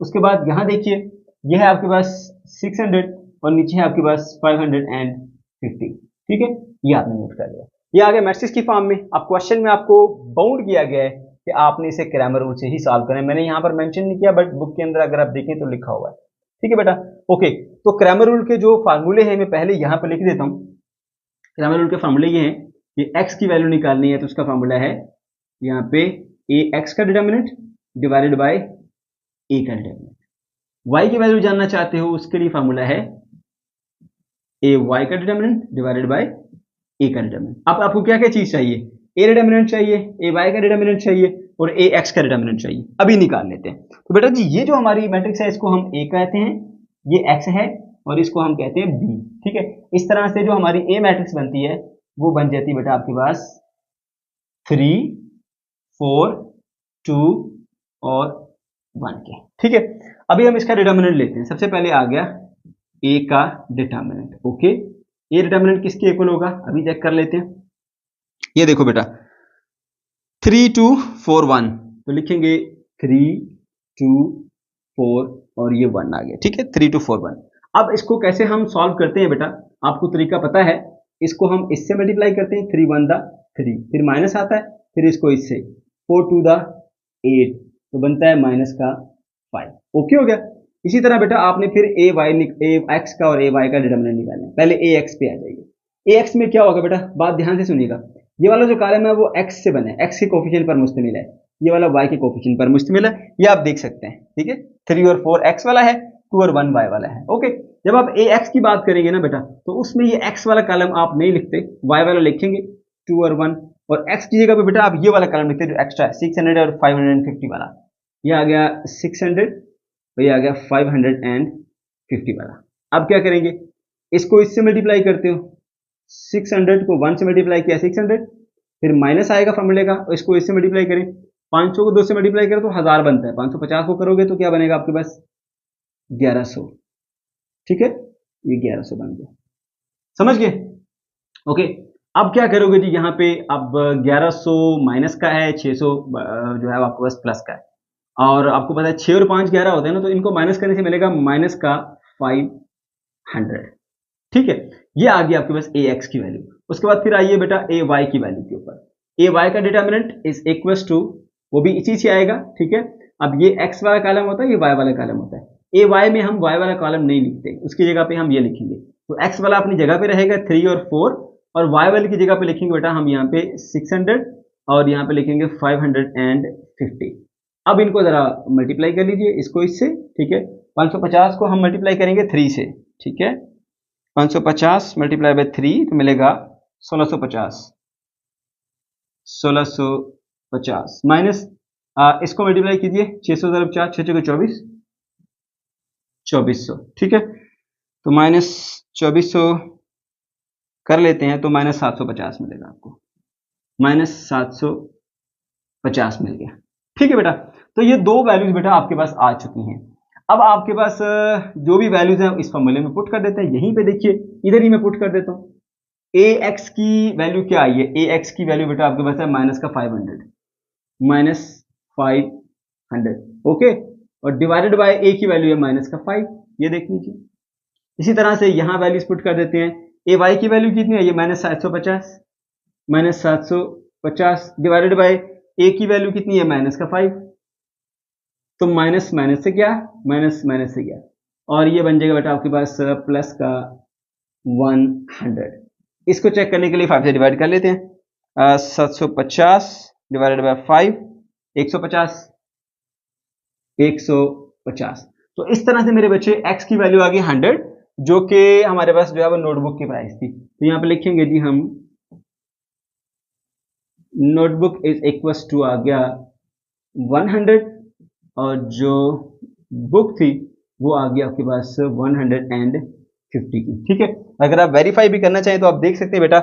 S1: उसके बाद यहाँ देखिए यह है आपके पास 600 और नीचे है आपके पास 550। ठीक है, ये आपने नोट कर लिया। ये आ गया मैट्रिक्स की फॉर्म में। अब क्वेश्चन में आपको बाउंड किया गया है कि आपने इसे क्रैमर रूल से ही सॉल्व करना है। मैंने यहाँ पर मेंशन नहीं किया बट बुक के अंदर अगर आप देखें तो लिखा हुआ है। ठीक है बेटा, ओके, तो क्रैमर रूल के जो फार्मूले हैं मैं पहले यहाँ पर लिख देता हूँ। क्रैमर रूल के फार्मूले ये हैं कि x की वैल्यू निकालनी है तो उसका फार्मूला है यहाँ पे ax का डिटर्मिनेंट डिवाइडेड बाय a का डिटर्मिनेंट। y की वैल्यू जानना चाहते हो उसके लिए फार्मूला है ay का डिटर्मिनेंट डिवाइडेड बाय a का डिटर्मिनेंट। अब आपको क्या क्या चीज चाहिए, a डिटर्मिनेंट चाहिए, ay का डिटर्मिनेंट चाहिए और ax का डिटर्मिनेंट चाहिए। अभी निकाल लेते हैं। तो बेटा जी ये जो हमारी मैट्रिक्स है इसको हम a कहते हैं, ये x है और इसको हम कहते हैं b। ठीक है, इस तरह से जो हमारी a मैट्रिक्स बनती है वो बन जाती है बेटा आपके पास 3, 4, 2 और 1 के। ठीक है, अभी हम इसका डिटर्मिनेंट लेते हैं। सबसे पहले आ गया a का डिटर्मिनेंट। ओके, a डिटर्मिनेंट किसके इक्वल होगा अभी चेक कर लेते हैं। ये देखो बेटा 3, 2, 4, 1, तो लिखेंगे 3, 2, 4 और ये 1 आ गया। ठीक है, 3, 2, 4, 1। अब इसको कैसे हम सॉल्व करते हैं बेटा, आपको तरीका पता है। इसको हम इससे मल्टीप्लाई करते हैं, 3 1 दा 3, फिर माइनस आता है, फिर इसको इससे 4 2 दा 8, तो बनता है माइनस का 5। ओके हो गया। इसी तरह बेटा आपने फिर ax का और ay का डिटर्मिनेंट निकालना है। पहले ax पे आ जाइए। ax में क्या होगा बेटा, बात ध्यान से सुनिएगा। ये वाला जो कॉलम है वो x से बना है, x के कोफिशिएंट पर मुश्तमिल है, ये वाला y के कोफिशिएंट पर मुश्तमिल है, ये आप देख सकते हैं। ठीक है, 3 और 4 x वाला है, 2 और 1 y वाला है। ओके, जब आप ax की बात करेंगे ना बेटा तो उसमें ये x वाला कॉलम आप नहीं लिखते, y वाला लिखेंगे 2 और 1, और x की जगह पे बेटा आप ये वाला कॉलम लिखते जो एक्स्ट्रा है 600 और 550 वाला। ये आ गया 600 और ये आ गया 550 वाला। अब क्या करेंगे, इसको इससे मल्टीप्लाई करते हो, 600 को 1 से मल्टीप्लाई किया 600, फिर माइनस आएगा फॉर्मूले का, और इसको इससे मल्टीप्लाई करें, 500 को 2 से मल्टीप्लाई करें तो 1000 बनता है, 550 को करोगे तो क्या बनेगा आपके पास 1100। ठीक है, ये 1100 बन गया, समझ गए। ओके, अब क्या करोगे जी, यहाँ पे अब 1100 माइनस का है, 600 जो है आपके पास प्लस का है, और आपको पता है 6 और 5 11 होते हैं ना, तो इनको माइनस करने से मिलेगा माइनस का 500। ठीक है, ये आ गया आपके पास ax की वैल्यू। उसके बाद फिर आइए बेटा ay की वैल्यू के ऊपर। ay का डिटर्मिनेंट इज इक्वल टू, वो भी इसी से आएगा। ठीक है, अब ये x वाला कॉलम होता है, ये y वाला कॉलम होता है। ay में हम y वाला कॉलम नहीं लिखते, उसकी जगह पे हम ये लिखेंगे, तो x वाला अपनी जगह पे रहेगा 3 और 4, और y वाले की जगह पे लिखेंगे बेटा हम यहाँ पे 600 और यहाँ पे लिखेंगे 550। अब इनको जरा मल्टीप्लाई कर लीजिए इसको इससे, ठीक है। 550 को हम मल्टीप्लाई करेंगे 3 से, ठीक है। 550 मल्टीप्लाई बाय 3 तो मिलेगा 1650। 1650 माइनस इसको मल्टीप्लाई कीजिए 600 × 4, 6 × 24, 2400, ठीक है। तो माइनस 2400 कर लेते हैं तो माइनस 750 मिलेगा आपको, माइनस 750 मिल गया, ठीक है बेटा। तो ये दो वैल्यूज बेटा आपके पास आ चुकी हैं। अब आपके पास जो भी वैल्यूज हैं इस फॉर्मूले में पुट कर देते हैं। यहीं पे देखिए इधर ही मैं पुट कर देता हूँ। ए एक्स की वैल्यू क्या आई है? ए एक्स की वैल्यू बेटा आपके पास है माइनस का 500, माइनस 500, ओके। और डिवाइडेड बाय ए की वैल्यू है माइनस का 5, ये देख लीजिए। इसी तरह से यहां वैल्यूज पुट कर देते हैं। ए वाई की वैल्यू कितनी है? ये माइनस 750, माइनस 750 डिवाइडेड बाय ए की वैल्यू कितनी है? माइनस का 5। तो माइनस माइनस से क्या? माइनस माइनस से क्या? और ये बन जाएगा बेटा आपके पास प्लस का 100। इसको चेक करने के लिए 5 से डिवाइड कर लेते हैं। 750 डिवाइडेड बाय 5, 150, 150। तो इस तरह से मेरे बच्चे x की वैल्यू आ गई 100, जो कि हमारे पास जो है वो नोटबुक की प्राइस थी। तो यहाँ पे लिखेंगे जी हम, नोटबुक इज इक्वल टू आ गया 100, और जो बुक थी वो आ गया आपके पास 150 की, ठीक है। अगर आप वेरीफाई भी करना चाहें तो आप देख सकते हैं बेटा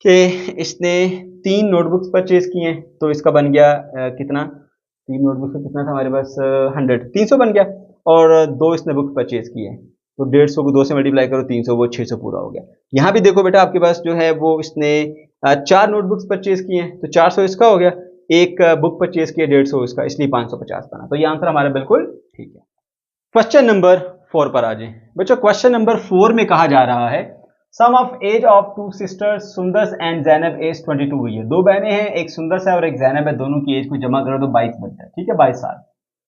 S1: कि इसने 3 नोटबुक्स परचेज किए हैं, तो इसका बन गया कितना? 3 नोटबुक्स का कितना था हमारे पास? 100, 300 बन गया। और 2 इसने बुक परचेज किए हैं, तो 150 को 2 से मल्टीप्लाई करो, 300, वो 600 पूरा हो गया। यहाँ भी देखो बेटा आपके पास जो है वो इसने 4 नोटबुक्स परचेज किए हैं, तो 400 इसका हो गया, एक बुक परचेज किया 150 इसका, इसलिए 550 बना। तो ये आंसर हमारा बिल्कुल ठीक है। क्वेश्चन नंबर 4 पर आ जाए बच्चों। क्वेश्चन नंबर 4 में कहा जा रहा है sum of age of 2 sisters Sundas and Zainab age 22 हुई है। 2 बहनें हैं, एक सुंदस है और एक जैनब है, दोनों की एज को जमा करो तो 22 बनता है, ठीक है, 22 साल।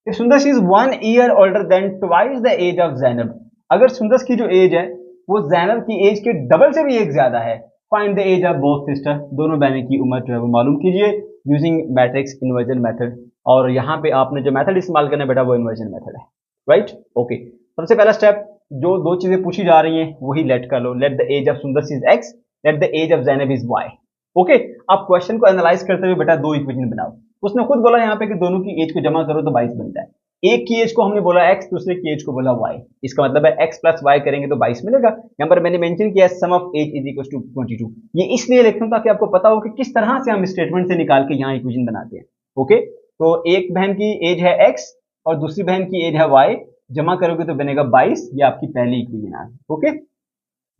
S1: If Sundas is 1 year older than twice the age of Zainab, अगर सुंदस की जो एज है वो जैनब की एज के डबल से भी एक ज्यादा है, find the age of both sister, दोनों बहनें की उम्र जो है वो मालूम कीजिए यूजिंग मैट्रिक्स इन्वर्जन मेथड। और यहाँ पे आपने जो मेथड इस्तेमाल करना है बेटा वो इन्वर्जन मेथड है, राइट, ओके। सबसे पहला स्टेप, जो 2 चीजें पूछी जा रही हैं वही लेट कर लो। Let the age of Sundas is x, let the age of Zainab is y, okay. आप क्वेश्चन को एनालाइज करते हुए बेटा 2 इक्वेशन बनाओ। उसने खुद बोला यहाँ पे कि दोनों की एज को जमा करो तो 22 बनता है। एक की एज को हमने बोला x, दूसरे की एज को बोला y, इसका मतलब है x प्लस y करेंगे तो 22 मिलेगा। यहाँ पर मैंने मेंशन किया sum of age is equal to 22। ये इसलिए लिखता हूं ताकि आपको पता हो कि किस तरह से हम स्टेटमेंट से निकाल के यहाँ इक्वेशन बनाते हैं, ओके। तो एक बहन की एज है x और दूसरी बहन की एज है y, जमा करोगे तो बनेगा 22, ये आपकी पहली इक्वेशन है, ओके।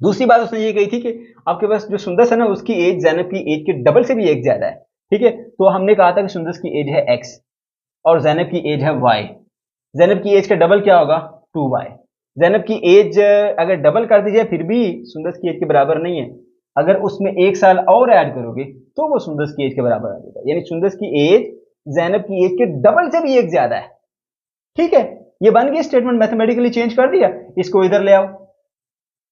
S1: दूसरी बात उसने ये कही थी कि आपके पास जो सुंदस है ना उसकी एज जैनब की एज के डबल से भी एक ज्यादा है, ठीक है। तो हमने कहा था कि सुंदस की एज है x और जैनब की एज है y, जैनब की एज का डबल क्या होगा? 2y। जैनब की एज अगर डबल कर दी जाए फिर भी सुंदस की एज के बराबर नहीं है, अगर उसमें 1 साल और ऐड करोगे तो वो सुंदस की एज के बराबर आ जाएगा, यानी सुंदस की एज जैनब की एज के डबल से भी एक ज्यादा है, ठीक है। ये बन गई स्टेटमेंट, मैथमेटिकली चेंज कर दिया। इसको इधर ले आओ,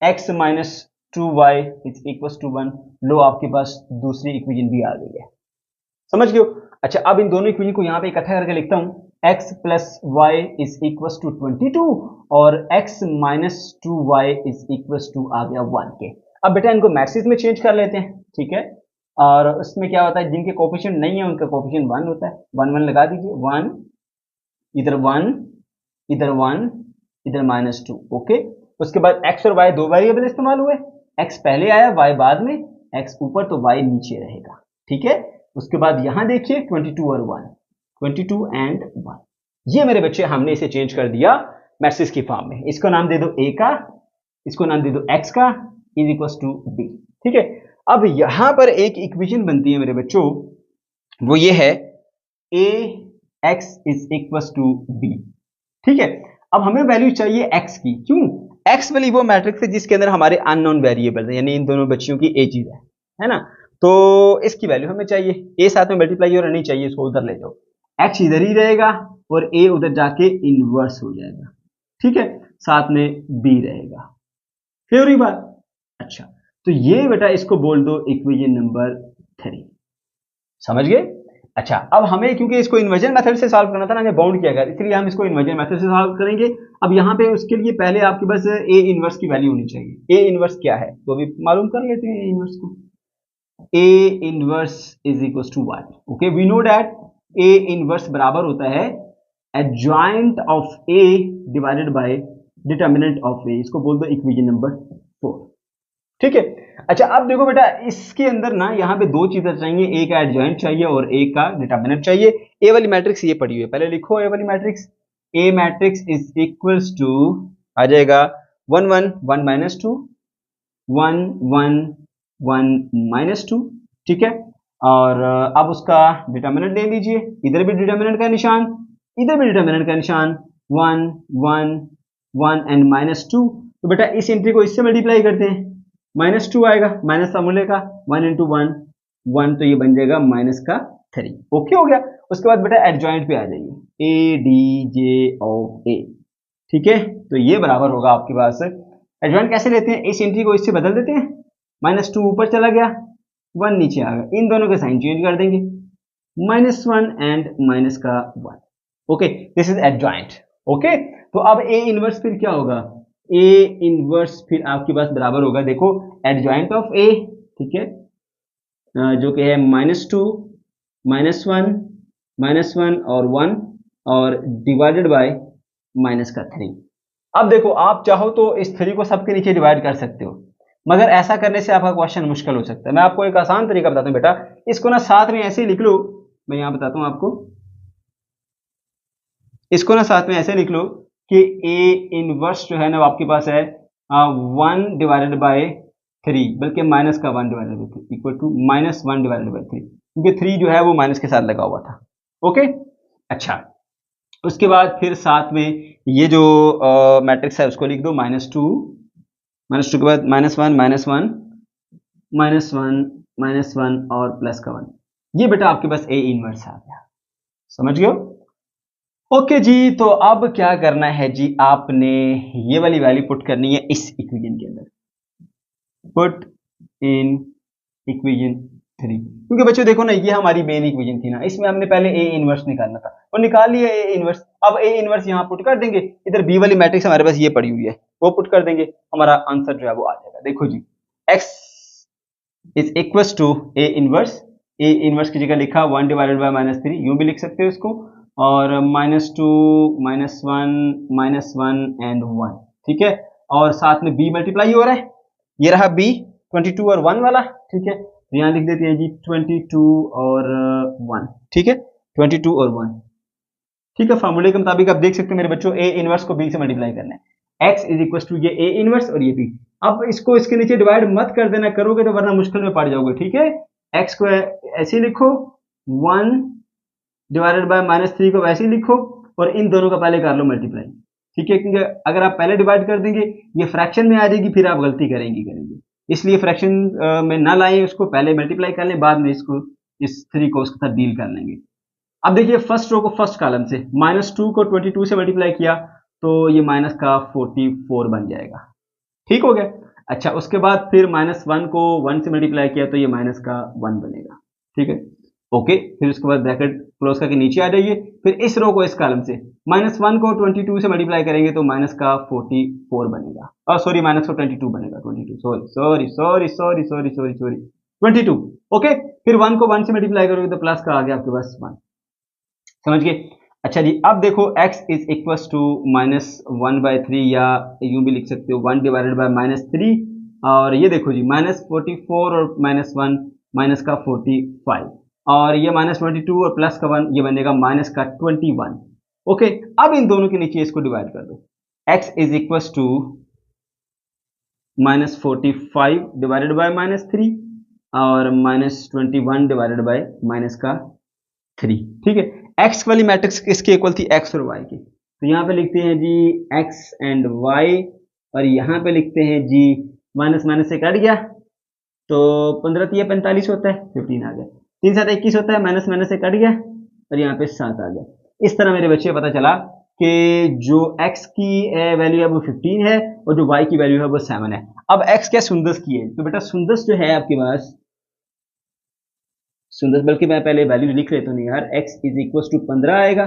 S1: x minus 2y is equal to 1, लो आपके पास दूसरी इक्वेशन भी आ गई है, समझ गए हो? अच्छा, अब इन दोनों इक्वेशन को यहाँ पे इकट्ठा करके लिखता हूं, x plus y is equal to 22 और x minus 2y is equal to आ गया 1 के। अब बेटा इनको मैट्रिक्स में चेंज कर लेते हैं, ठीक है। और उसमें क्या होता है, जिनके कोफिशिएंट नहीं है उनका कोफिशिएंट 1 होता है, 1 1 लगा दीजिए, 1 इधर 1 इधर 1 इधर माइनस 2, ओके। उसके बाद x और y 2 वेरिएबल इस्तेमाल हुए, x पहले आया y बाद में, x ऊपर तो y नीचे रहेगा, ठीक है। उसके बाद यहां देखिए 22 और 1, 22 एंड 1, ये मेरे बच्चे हमने इसे चेंज कर दिया मैट्रिक्स की फॉर्म में। इसको नाम दे दो a का, इसको नाम दे दो x का, इज इक्वल टू b, ठीक है। अब यहां पर एक इक्वेशन बनती है मेरे बच्चों, वो ये है ax is equal to b, ठीक है। अब हमें वैल्यू चाहिए x की, क्यों? x वाली वो मैट्रिक्स है जिसके अंदर हमारे अननोन वेरिएबल है, यानी इन दोनों बच्चियों की एजेस है ना। तो इसकी वैल्यू हमें चाहिए, a साथ में मल्टीप्लाई और नहीं चाहिए, इसको उधर ले जाओ, x इधर ही रहेगा और a उधर जाके इनवर्स हो जाएगा, ठीक है, साथ में b रहेगा, क्लियर हुई बात? अच्छा, तो ये बेटा इसको बोल दो इक्वेशन नंबर 3, समझ गए? अच्छा, अब हमें क्योंकि इसको इन्वर्जन मेथड से सॉल्व करना था ना, हमें बाउंड किया गया, इसलिए हम इसको इन्वर्जन मेथड से सॉल्व करेंगे। अब यहाँ पे उसके लिए पहले आपके पास ए इनवर्स की वैल्यू होनी चाहिए। ए इनवर्स क्या है तो अभी मालूम कर लेते हैं ए इनवर्स को। A inverse is equal to what? Okay, we know that A inverse बराबर होता है adjoint of A divided by determinant of A. इसको बोल दो इक्वेशन नंबर 4। ठीक है। अच्छा, अब देखो बेटा, इसके अंदर ना यहाँ पे दो चीजें चाहिए, ए का एडजॉइंट चाहिए और ए का डिटर्मिनेंट चाहिए। ए वाली मैट्रिक्स ये पड़ी हुई है, पहले लिखो ए वाली matrix. A matrix is equals to आ जाएगा 1 1 1 माइनस 2 1 1 1 माइनस 2। ठीक है, और अब उसका डिटर्मिनेंट ले लीजिए, इधर भी डिटर्मिनेंट का निशान, इधर भी डिटर्मिनेंट का निशान, 1 1 1 एंड माइनस 2। तो बेटा इस एंट्री को इससे मल्टीप्लाई करते हैं, माइनस 2 आएगा, माइनस फॉर्मूले का 1 इंटू 1 1, तो ये बन जाएगा माइनस का 3। ओके हो गया। उसके बाद बेटा एडजॉइंट पे आ जाइए, ए डी जे ऑफ ए। ठीक है, तो ये बराबर होगा आपके पास, एडजॉइंट कैसे लेते हैं, इस एंट्री को इससे बदल देते हैं, माइनस 2 ऊपर चला गया, 1 नीचे आ गया, इन दोनों के साइन चेंज कर देंगे, माइनस 1 एंड माइनस का 1। Okay, this is adjoint. Okay, तो अब ए इनवर्स फिर क्या होगा, ए इनवर्स फिर आपके पास बराबर होगा, देखो एडजॉइंट ऑफ ए, ठीक है, जो कि है माइनस 2 माइनस 1 और 1 और डिवाइडेड बाय माइनस का 3। अब देखो, आप चाहो तो इस 3 को सबके नीचे डिवाइड कर सकते हो, मगर ऐसा करने से आपका क्वेश्चन मुश्किल हो सकता है। मैं आपको एक आसान तरीका बताता हूँ बेटा, इसको ना साथ में ऐसे ही लिख लो, मैं यहां बताता हूं आपको, इसको ना साथ में ऐसे लिख लो कि ए इनवर्स जो है ना, आपके पास है 1 डिवाइडेड बाय 3, बल्कि माइनस का 1 divided by 3 equal to minus 1 divided by 3, क्योंकि 3 जो है वो माइनस के साथ लगा हुआ था। ओके, अच्छा, उसके बाद फिर साथ में ये जो मैट्रिक्स है उसको लिख दो, माइनस टू के बाद माइनस 1 माइनस 1 माइनस 1 माइनस 1 और प्लस का 1। ये बेटा आपके पास ए इनवर्स आ गया, समझ गए? ओके जी, तो अब क्या करना है जी, आपने ये वाली वैल्यू पुट करनी है इस इक्वेशन के अंदर, पुट इन इक्वेशन 3, क्योंकि बच्चों देखो ना, ये हमारी मेन इक्वेशन थी ना, इसमें हमने पहले ए इनवर्स निकालना था और निकाल लिया ए इनवर्स। अब ए इनवर्स यहाँ पुट कर देंगे, इधर बी वाली मैट्रिक्स हमारे पास ये पड़ी हुई है, वो पुट कर देंगे, हमारा आंसर जो है वो आ जाएगा। देखो जी, x is equals to A inverse, A inverse की जगह लिखा 1 डिवाइडेड बाय माइनस 3, यूं भी लिख सकते हो इसको, और माइनस 2 माइनस 1 एंड 1। ठीक है, और साथ में b मल्टीप्लाई हो रहा है, ये रहा b 22 और 1 वाला। ठीक है, तो यहाँ लिख देते हैं जी 22 और 1। ठीक है, 22 और 1। ठीक है, फॉर्मूले के मुताबिक आप देख सकते हैं मेरे बच्चों, ए इनवर्स को b से मल्टीप्लाई करना है, x इज इक्वल टू ये ए इनवर्स और ये b। अब इसको इसके नीचे डिवाइड मत कर देना, करोगे तो वरना मुश्किल में पड़ जाओगे। ठीक है, x को ऐसे लिखो, 1 डिवाइडेड बाय माइनस 3 को वैसे ही लिखो, और इन दोनों का पहले कर लो मल्टीप्लाई। ठीक है, क्योंकि अगर आप पहले डिवाइड कर देंगे ये फ्रैक्शन में आ जाएगी, फिर आप गलती करेंगे, इसलिए फ्रैक्शन में ना लाएं, उसको पहले मल्टीप्लाई कर लें, बाद में इसको इस 3 को उसके साथ डील कर लेंगे। अब देखिए, फर्स्ट रो को फर्स्ट कॉलम से माइनस 2 को 22 से मल्टीप्लाई किया तो ये माइनस का 44 बन जाएगा। ठीक हो गया। अच्छा, उसके बाद फिर माइनस 1 को 1 से मल्टीप्लाई किया तो ये माइनस का 1 बनेगा। ठीक है, ओके, फिर उसके बाद ब्रैकेट क्लोज करके नीचे आ जाइए, फिर इस रो को इस कॉलम से माइनस 1 को 22 से मल्टीप्लाई करेंगे तो माइनस का 44 बनेगा, और सॉरी माइनस का 22 बनेगा, 22 सॉरी 22। ओके, फिर 1 को 1 से मल्टीप्लाई करोगे तो प्लस का आ गया आपके पास 1। समझ गए? अच्छा जी, अब देखो x is equal to minus 1/3, या यूं भी लिख सकते हो 1 डिवाइडेड बाय माइनस 3, और ये देखो जी माइनस 44 और माइनस 1 माइनस का 45, और ये माइनस 22 और प्लस का 1, ये बनेगा माइनस का 21। ओके, अब इन दोनों के नीचे इसको डिवाइड कर दो, x is equal to minus 45 divided by minus 3 और माइनस 21 डिवाइडेड बाय माइनस का 3। ठीक है, x वाली मैट्रिक्स किसके इक्वल थी, x और y की, तो यहाँ पे लिखते हैं जी x एंड y, और यहाँ पे लिखते हैं जी माइनस माइनस से कट गया तो 15 3 45 होता है, 15 आ गया, 3 7 21 होता है, माइनस माइनस से कट गया और यहाँ पे 7 आ गया। इस तरह मेरे बच्चे पता चला कि जो x की वैल्यू है वो 15 है और जो y की वैल्यू है वो 7 है। अब x क्या सुंदस की है, तो बेटा सुंदस जो है आपके पास, सुंदर, बल्कि मैं पहले वैल्यू लिख लेता हूँ यार, x इज इक्वल टू 15 आएगा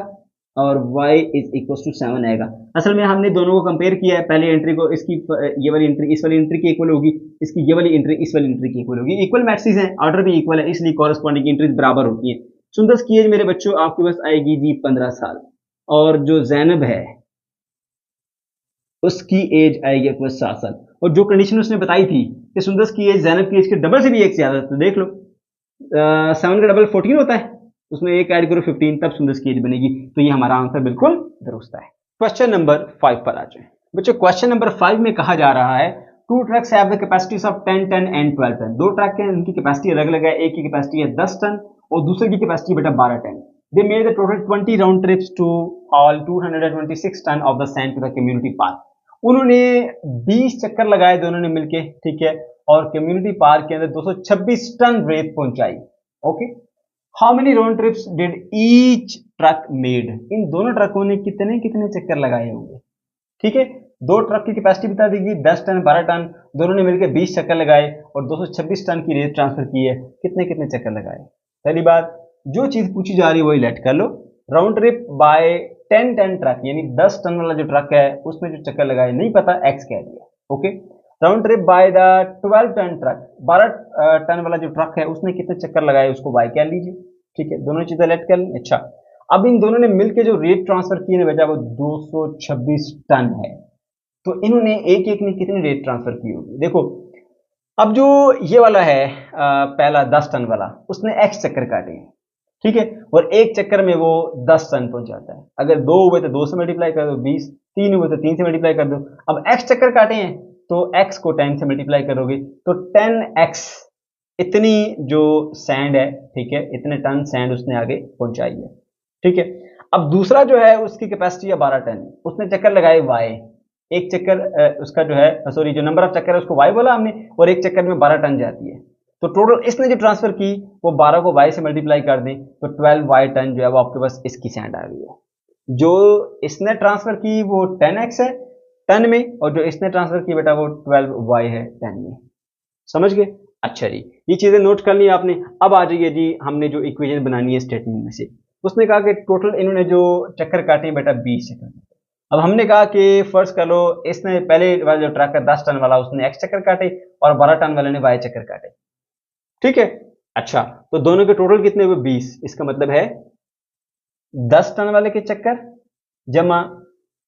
S1: और y इज इक्वल टू 7 आएगा। असल में हमने दोनों को कंपेयर किया है, पहले एंट्री को इसकी ये वाली एंट्री इस वाली एंट्री की इक्वल होगी, इसकी ये वाली एंट्री इस वाली एंट्री की इक्वल होगी। इक्वल मैट्रिसेस हैं, ऑर्डर भी इक्वल है, इसलिए कॉरेस्पॉन्डिंग एंट्रीज बराबर होती है। सुंदर की एज मेरे बच्चों आपके पास आएगी जी 15 साल, और जो जैनब है उसकी एज आएगी आपके पास 7 साल। और जो कंडीशन उसने बताई थी कि सुंदर की एज जैनब की एज के डबल से भी एक ज्यादा, तो देख लो 7 का डबल 14 होता है, उसमें एक ऐड करो 15, तब सुंदर की एज बनेगी। तो ये हमारा आंसर बिल्कुल दुरुस्त है। क्वेश्चन नंबर 5 पर आ जाए बच्चों। क्वेश्चन नंबर 5 में कहा जा रहा है two trucks have the capacities of 10 tonne and 12 tonne. दो ट्रक हैं, उनकी कैपेसिटी अलग अलग है, एक की कैपेसिटी है 10 टन और दूसरे की कैपेसिटी बेटा 12 tonne. They made the total 20 round trips to haul 226 tonne of the sand to the community park. उन्होंने 20 चक्कर लगाए दोनों ने मिलके, ठीक है, और कम्युनिटी पार्क के अंदर 226 टन रेत पहुंचाई। Okay, how many round trips did each truck made. इन दोनों ट्रकों ने कितने कितने चक्कर लगाए होंगे, ठीक है। दो ट्रक की कैपेसिटी बता देगी 10 टन 12 टन, दोनों ने मिलकर 20 चक्कर लगाए और 226 टन की रेत ट्रांसफर की है, कितने कितने चक्कर लगाए। पहली बात, जो चीज पूछी जा रही है वही लेट कर लो। Round trip by 10 ton truck, यानी 10 टन वाला जो ट्रक है उसमें जो चक्कर लगाए नहीं पता, एक्स कह दिया। Okay, round trip by the 12 tonne truck, 12 tonne वाला जो ट्रक है उसने कितने चक्कर लगाए उसको वाई कह लीजिए, ठीक है, दोनों चीजें लेट कर लें। अच्छा, अब इन दोनों ने मिलकर जो रेट ट्रांसफर की है बेटा वो 226 टन है। तो इन्होंने एक एक ने कितनी रेट ट्रांसफर की होगी, देखो। अब जो ये वाला है पहला 10 टन वाला, उसने एक्स चक्कर काटे हैं, ठीक है, और एक चक्कर में वो 10 टन पहुंचाता है। अगर 2 हुए तो 2 से मल्टीप्लाई कर दो, 20, 3 हुए तो 3 से मल्टीप्लाई कर दो। अब एक्स चक्कर काटे हैं तो एक्स को 10 से मल्टीप्लाई करोगे तो 10x इतनी जो सैंड है, ठीक है, इतने टन सैंड उसने आगे पहुंचाई है, ठीक है। अब दूसरा जो है उसकी कैपेसिटी है 12 टन, उसने चक्कर लगाए वाई, एक चक्कर उसका जो है सॉरी जो नंबर ऑफ चक्कर है उसको वाई बोला हमने, और एक चक्कर में 12 टन जाती है। तो टोटल इसने जो ट्रांसफर की वो 12 को वाई से मल्टीप्लाई कर दें तो 12 वाई टन जो है वो आपके पास इसकी सैंड आ गई है। जो इसने ट्रांसफर की वो 10x है टन में, और जो इसने ट्रांसफर की बेटा वो 12 वाई है टन में। समझ गए? अच्छा जी, ये चीजें नोट कर ली आपने। अब आ जाइए जी, हमने जो इक्वेशन बनानी है स्टेटमेंट में से, उसने कहा कि टोटल इन्होंने जो चक्कर काटे बेटा 20 चक्कर। अब हमने कहा कि फर्स्ट कर लो, इसने पहले वाला जो ट्रक है 10 टन वाला उसने एक्स चक्कर काटे और 12 टन वाले ने वाई चक्कर काटे, ठीक है। अच्छा, तो दोनों के टोटल कितने हुए 20। इसका मतलब है 10 टन वाले के चक्कर जमा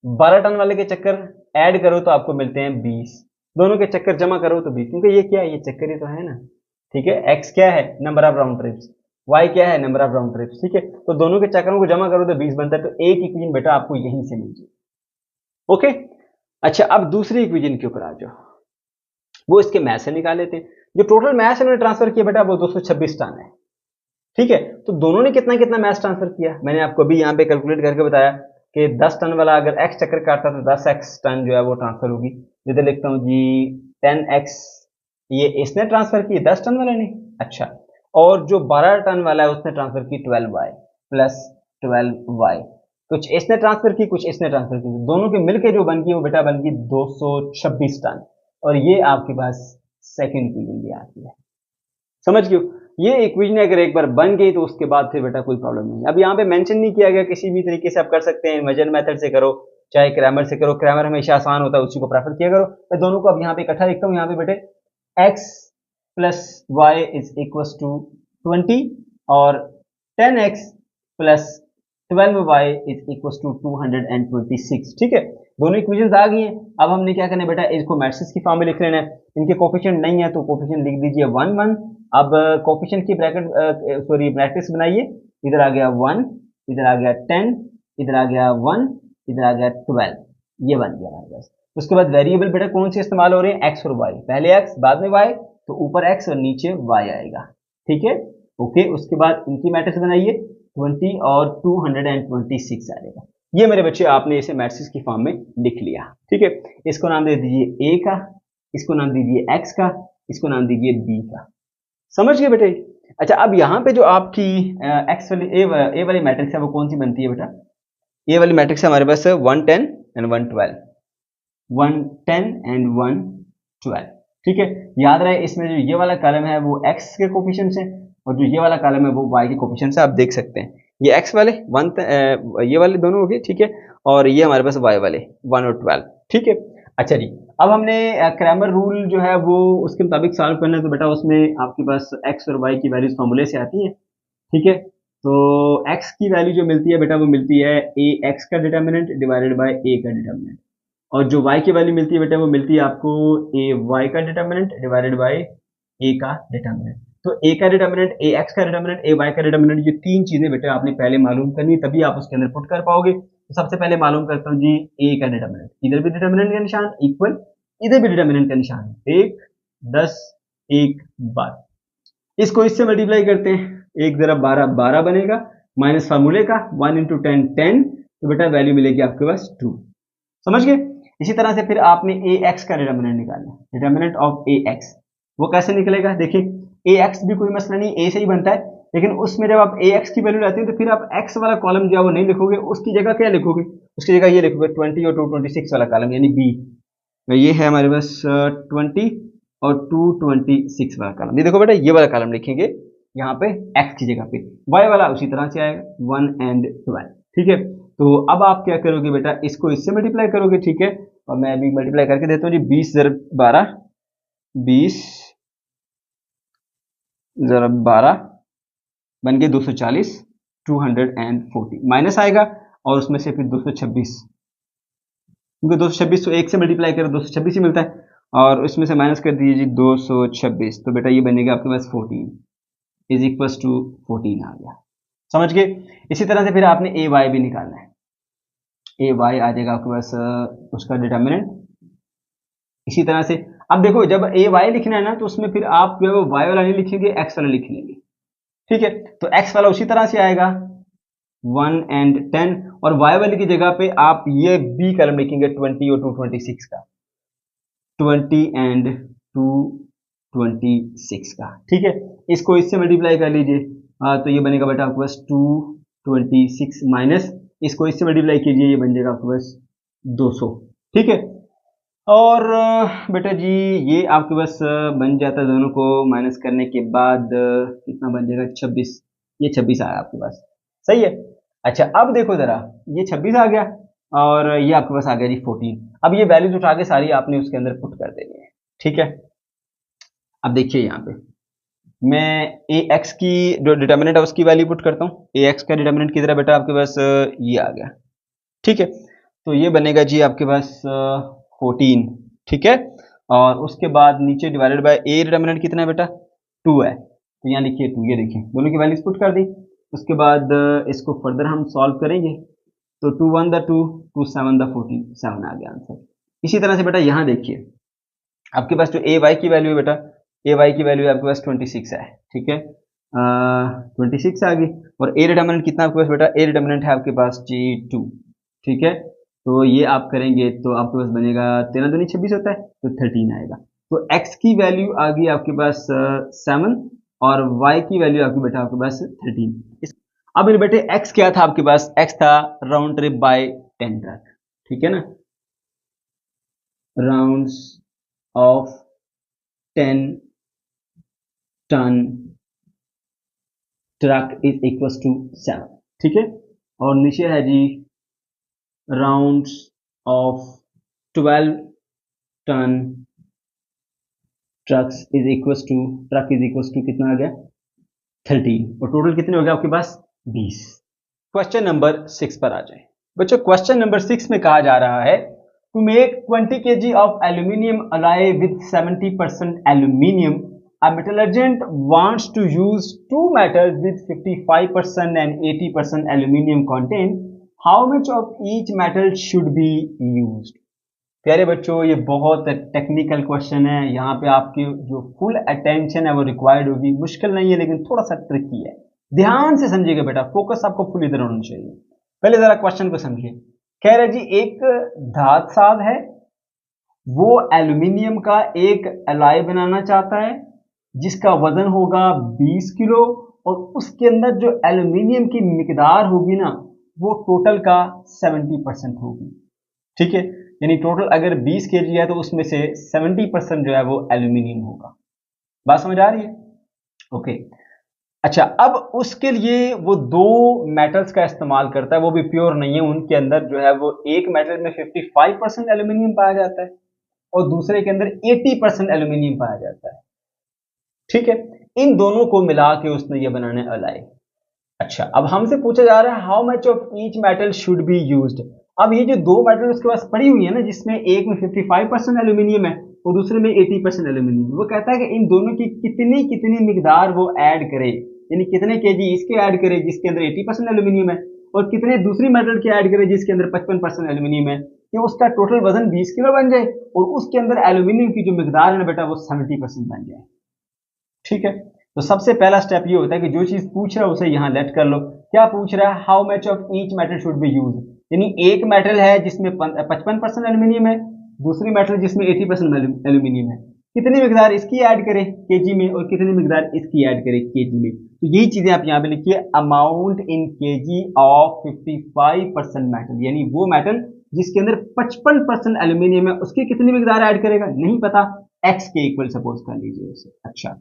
S1: 12 टन वाले के चक्कर ऐड करो तो आपको मिलते हैं 20, दोनों के चक्कर जमा करो तो 20, क्योंकि ये क्या है, ये चक्कर ही तो है ना, ठीक है। एक्स क्या है, number of round trips, y क्या है, नंबर ऑफ राउंड ट्रिप्स, ठीक है। तो दोनों के चक्करों को जमा करो तो 20 बनता है, तो एक इक्वेशन बेटा आपको यहीं से मिल जाए। ओके, अच्छा, अब दूसरी इक्वेशन के ऊपर आ जाओ, वो इसके मैथ से निकाल लेते हैं। जो टोटल मैथ इन्होंने ट्रांसफर किया बेटा वो 226 टन है, ठीक है। तो दोनों ने कितना कितना मैथ ट्रांसफर किया, मैंने आपको अभी यहाँ पे कैलकुलेट करके बताया कि 10 टन वाला अगर एक्स चक्कर काटता तो 10x टन जो है वो ट्रांसफर होगी। इधर लिखता हूँ जी 10x, ये इसने ट्रांसफर की 10 टन वाले ने। अच्छा, और जो 12 टन वाला है उसने ट्रांसफर की 12y प्लस 12y, कुछ इसने ट्रांसफर की कुछ इसने ट्रांसफर की, दोनों के मिलके जो बन गई वो बेटा बन गई 226 टन। और ये आपके पास सेकंड इक्वेशन भी आती है, समझ गए? ये इक्वेशन अगर एक बार बन गई तो उसके बाद फिर बेटा कोई प्रॉब्लम नहीं। अब यहाँ पे मेंशन नहीं किया गया, किसी भी तरीके से आप कर सकते हैं, मेजर मेथड से करो चाहे क्रैमर से करो, क्रैमर हमेशा आसान होता है, उसी को प्रेफर किया करो। मैं दोनों को अब यहाँ पे इकट्ठा लिखता हूँ, यहाँ पे बेटे x plus y is equal to 20 और 10x plus 12y is equal to 226, ठीक है। दोनों इक्वेशंस आ गई हैं। अब हमने क्या करना है बेटा, इसको मैट्रिक्स की फॉर्म में लिख लेना है। इनके कोफिशिएंट नहीं है तो कोफिशिएंट लिख दीजिए 1 1। अब कोफिशिएंट की ब्रैकेट सॉरी मैट्रिक्स बनाइए, इधर आ गया 1, इधर आ गया 10, इधर आ गया 1, इधर आ गया 12, ये बन गया हमारे पास। उसके बाद वेरिएबल बेटा कौन से इस्तेमाल हो रहे हैं, एक्स और वाई, पहले एक्स बाद में वाई, तो ऊपर एक्स और नीचे वाई आएगा, ठीक है। ओके, उसके बाद इनकी मैट्रिक्स बनाइए 20 और 226 आएगा। ये मेरे बच्चे आपने इसे मैट्रिक्स की फॉर्म में लिख लिया, ठीक है। इसको नाम दे दीजिए ए का, इसको नाम दीजिए एक्स का, इसको नाम दीजिए बी का। समझ गए बेटे? अच्छा, अब यहाँ पे जो आपकी एक्स वाली ए वाली मैट्रिक्स है वो कौन सी बनती है बेटा, ए वाली मैट्रिक्स है हमारे पास 110 एंड 112, 110 एंड 112, ठीक है। याद रहे इसमें जो ये वाला कॉलम है वो एक्स के कोफिशिएंट्स हैं, और जो ये वाला कॉलम है वो y के कोफिशिएंट से आप देख सकते हैं। ये x वाले ये वाले दोनों हो गए, ठीक है, और ये हमारे पास y वाले 1 और 12, ठीक है। अच्छा जी, अब हमने क्रैमर रूल जो है वो उसके मुताबिक सॉल्व करना है, तो बेटा उसमें आपके पास x और y की वैल्यूज फॉर्मूले से आती है, ठीक है। तो x की वैल्यू जो मिलती है बेटा वो मिलती है a x का डिटर्मिनेंट डिवाइडेड बाय a का डिटर्मिनेंट, और जो y की वैल्यू मिलती है बेटा वो मिलती है आपको a y का डिटर्मिनेंट डिवाइडेड बाय a का डिटर्मिनेंट। तो a का डिटर्मिनेंट, a x का डिटर्मिनेंट, a y का डिटर्मिनेंट, ये तीन चीजें बेटा आपने पहले मालूम करनी, तभी आप उसके अंदर पुट कर पाओगे। तो सबसे पहले मालूम करता हूँ जी a का डिटर्मिनेंट, इधर भी डिटर्मिनेंट का निशान इक्वल, इधर भी डिटर्मिनेंट का निशान, 1 10 1 12, इसको इससे मल्टीप्लाई करते हैं, 1 ज़रा 12 12 बनेगा, माइनस फार्मूले का 1 इंटू 10 10, तो बेटा वैल्यू मिलेगी आपके पास 2। समझ गए। इसी तरह से फिर आपने ए एक्स का डिटर्मिनेंट निकालना है, डिटर्मिनेंट ऑफ ए एक्स, वो कैसे निकलेगा, देखिए ए एक्स भी कोई मसला नहीं, ए से ही बनता है, लेकिन उसमें जब आप ए एक्स की वैल्यू लाते हैं तो फिर आप एक्स वाला कॉलम जो है वो नहीं लिखोगे, उसकी जगह क्या लिखोगे, उसकी जगह ये लिखोगे 20 और 226 वाला कॉलम, यानी बी। ये है हमारे पास 20 और 226 वाला कॉलम। ये देखो बेटा ये वाला कॉलम लिखेंगे यहाँ पे x की जगह पे, y वाला उसी तरह से आएगा 1 and 12, ठीक है। तो अब आप क्या करोगे बेटा, इसको इससे मल्टीप्लाई करोगे, ठीक है, और मैं अभी मल्टीप्लाई करके देता हूँ जी, 20 ज़रब 12, 20 ज़रब 12 बन गए 240, 240 माइनस आएगा, और उसमें से फिर 226, क्योंकि 226 तो 1 से मल्टीप्लाई करो 226 ही मिलता है, और उसमें से माइनस कर दीजिए जी 226, तो बेटा ये बनेगा आपके पास 14 इज इक्वल टू 14 आ गया। समझ गए। इसी तरह से फिर आपने ए वाई भी निकालना है, ए वाई आ जाएगा आपके पास उसका डिटर्मिनेंट। इसी तरह से अब देखो जब ए वाई लिखना है ना तो उसमें फिर आप जो है वो वाई वाला नहीं लिखेंगे, एक्स वाला लिख लेंगे, ठीक है। तो एक्स वाला उसी तरह से आएगा 1 and 10, और वाई वाले की जगह पे आप ये बी कॉलम लिखेंगे 20 और 226 का, 20 and 226 का, ठीक है। इसको इससे मल्टीप्लाई कर लीजिए, तो ये बनेगा बेटा आपके पास 226 माइनस इसको इससे मल्टीप्लाई कीजिए, ये बन जाएगा आपके पास 200, ठीक है। और बेटा जी ये आपके पास बन जाता है, दोनों को माइनस करने के बाद कितना बन जाएगा 26, ये 26 आया आपके पास, सही है। अच्छा अब देखो जरा, ये 26 आ गया और ये आपके पास आ गया जी 14। अब ये वैल्यूज उठा के सारी आपने उसके अंदर पुट कर देनी है, ठीक है। अब देखिए यहाँ पे मैं ए एक्स की जो डिटर्मिनेंट है उसकी वैल्यू पुट करता हूँ, ए एक्स का डिटर्मिनेंट किधर है बेटा आपके पास ये आ गया, ठीक है। तो ये बनेगा जी आपके पास 14, ठीक है, और उसके बाद नीचे डिवाइडेड बाय ए डिटर्मिनेंट कितना है बेटा 2 है, तो यहाँ लिखिए 2, ये देखिए दोनों की वैल्यूज पुट कर दी। उसके बाद इसको फर्दर हम सॉल्व करेंगे, तो 2 1 द 2, 2 7 द 14, 7 आ गया आंसर। इसी तरह से बेटा यहाँ देखिए आपके पास जो ए वाई की वैल्यू है बेटा, ए वाई की वैल्यू आपके पास 26 है, ठीक है, 26 आ गई, और ए डिटर्मिनेंट कितना आपके पास बेटा, ए डिटर्मिनेंट है आपके पास जी 2, ठीक है। तो ये आप करेंगे तो आपके पास बनेगा 13 दूनी 26 होता है, तो 13 आएगा। तो x की वैल्यू आ गई आपके पास 7, और y की वैल्यू आपकी बेटा आपके पास 13। अब मेरे बेटे x क्या था आपके पास, x था राउंड ट्रिप बाय 10 ट्रक, ठीक है ना, rounds of 10 ton truck is equal to 7, ठीक है। और नीचे है जी rounds of 12 ton trucks is equal to, truck is equal to कितना आ गया 13, और टोटल कितने हो गए आपके पास 20। क्वेश्चन नंबर 6 पर आ जाए बच्चों। क्वेश्चन नंबर 6 में कहा जा रहा है to make 20 kg of aluminium alloy with 70% aluminium, a metallurgent wants to use two metals with 55% and 80% aluminum content. How much of each metal should be used? प्यारे बच्चों ये बहुत टेक्निकल क्वेश्चन है, यहाँ पे आपकी जो फुल अटेंशन है वो रिक्वायर्ड होगी। मुश्किल नहीं है लेकिन थोड़ा सा ट्रिकी है, ध्यान से समझिएगा बेटा, फोकस आपको फुल इधर होना चाहिए। पहले जरा क्वेश्चन को समझिए। कह रहे जी एक धात साध है, वो एल्यूमिनियम का एक एलॉय बनाना चाहता है जिसका वजन होगा 20 किलो, और उसके अंदर जो एल्यूमिनियम की मिकदार होगी ना वो टोटल का 70% होगी, ठीक है। यानी टोटल अगर 20 kg है तो उसमें से 70% जो है वो एल्यूमिनियम होगा। बात समझ आ रही है? ओके। अच्छा, अब उसके लिए वो दो मेटल्स का इस्तेमाल करता है, वो भी प्योर नहीं है, उनके अंदर जो है वो एक मेटल में 55% एल्यूमिनियम पाया जाता है और दूसरे के अंदर 80% एल्यूमिनियम पाया जाता है। ठीक है, इन दोनों को मिला के उसने ये बनाने अलाई। अच्छा, अब हमसे पूछा जा रहा है how much of each metal should be used. अब ये जो दो मेटल उसके पास पड़ी हुई है ना, जिसमें एक में 55% एल्यूमिनियम है और दूसरे में 80% एल्यूमिनियम, वो कहता है कि इन दोनों की कितनी कितनी मिकदार वो ऐड करे, यानी कितने केजी इसके ऐड करे जिसके अंदर 80% एल्यूमिनियम है और कितने दूसरी मेटल के ऐड करे जिसके अंदर 55% एल्यूमिनियम है, कि उसका टोटल वजन 20 किलो बन जाए और उसके अंदर एल्यूमिनियम की जो मिकदार है ना बेटा वो 70% बन जाए। ठीक है, तो सबसे पहला स्टेप ये होता है कि जो चीज पूछ रहा है उसे यहां लेट कर लो। क्या पूछ रहा है, how much of each metal should be use, यानी एक मेटल है जिसमें 55% एल्यूमिनियम है, दूसरी मेटल जिसमें 80% एल्यूमिनियम है, कितनी मिकदार इसकी ऐड करें केजी में और कितनी मिकदार इसकी ऐड करें केजी में। तो यही चीजें आप यहां पे लिखिए, amount in KG of 55% metal, यानी वो मेटल जिसके अंदर 55% एल्यूमिनियम है उसकी कितनी मिकदार ऐड करेगा, नहीं पता, एक्स के इक्वल सपोज कर लीजिए उसे। अच्छा,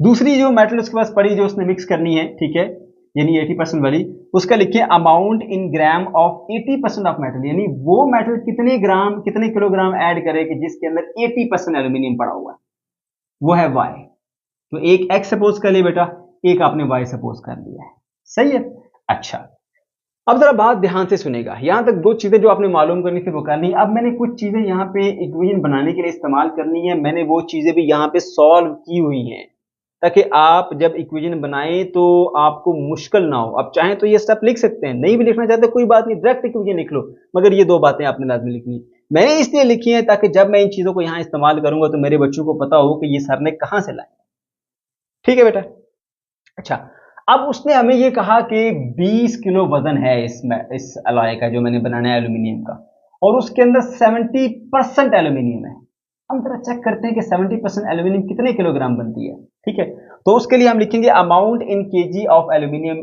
S1: दूसरी जो मेटल उसके पास पड़ी जो उसने मिक्स करनी है, ठीक है, यानी 80% वाली, उसका लिखिए amount in gram of 80% of metal, यानी वो मेटल कितने ग्राम कितने किलोग्राम ऐड करे कि जिसके अंदर 80% एल्यूमिनियम पड़ा हुआ है, वो है वाई। तो एक एक्स सपोज कर लिया बेटा, एक आपने वाई सपोज कर लिया है, सही है। अच्छा, अब जरा बात ध्यान से सुनेगा, यहां तक दो चीजें जो आपने मालूम करनी थी वो करनी। अब मैंने कुछ चीजें यहाँ पे इक्वेशन बनाने के लिए इस्तेमाल करनी है, मैंने वो चीजें भी यहाँ पे सॉल्व की हुई हैं ताकि आप जब इक्वेशन बनाएं तो आपको मुश्किल ना हो। आप चाहें तो ये स्टेप लिख सकते हैं, नहीं भी लिखना चाहते कोई बात नहीं, डायरेक्ट इक्वेशन लिख लो, मगर ये दो बातें आपने लाजमी लिखनी। मैंने इसलिए लिखी है ताकि जब मैं इन चीजों को यहाँ इस्तेमाल करूंगा तो मेरे बच्चों को पता हो कि ये सर ने कहां से लाए। ठीक है बेटा। अच्छा, अब उसने हमें ये कहा कि 20 किलो वजन है इस अलॉय का जो मैंने बनाना है एल्यूमिनियम का, और उसके अंदर 70% एल्यूमिनियम है। हम जरा चेक करते हैं कि 70% एल्यूमिनियम कितने किलोग्राम बनती है। ठीक है, तो उसके लिए हम लिखेंगे amount in KG of aluminium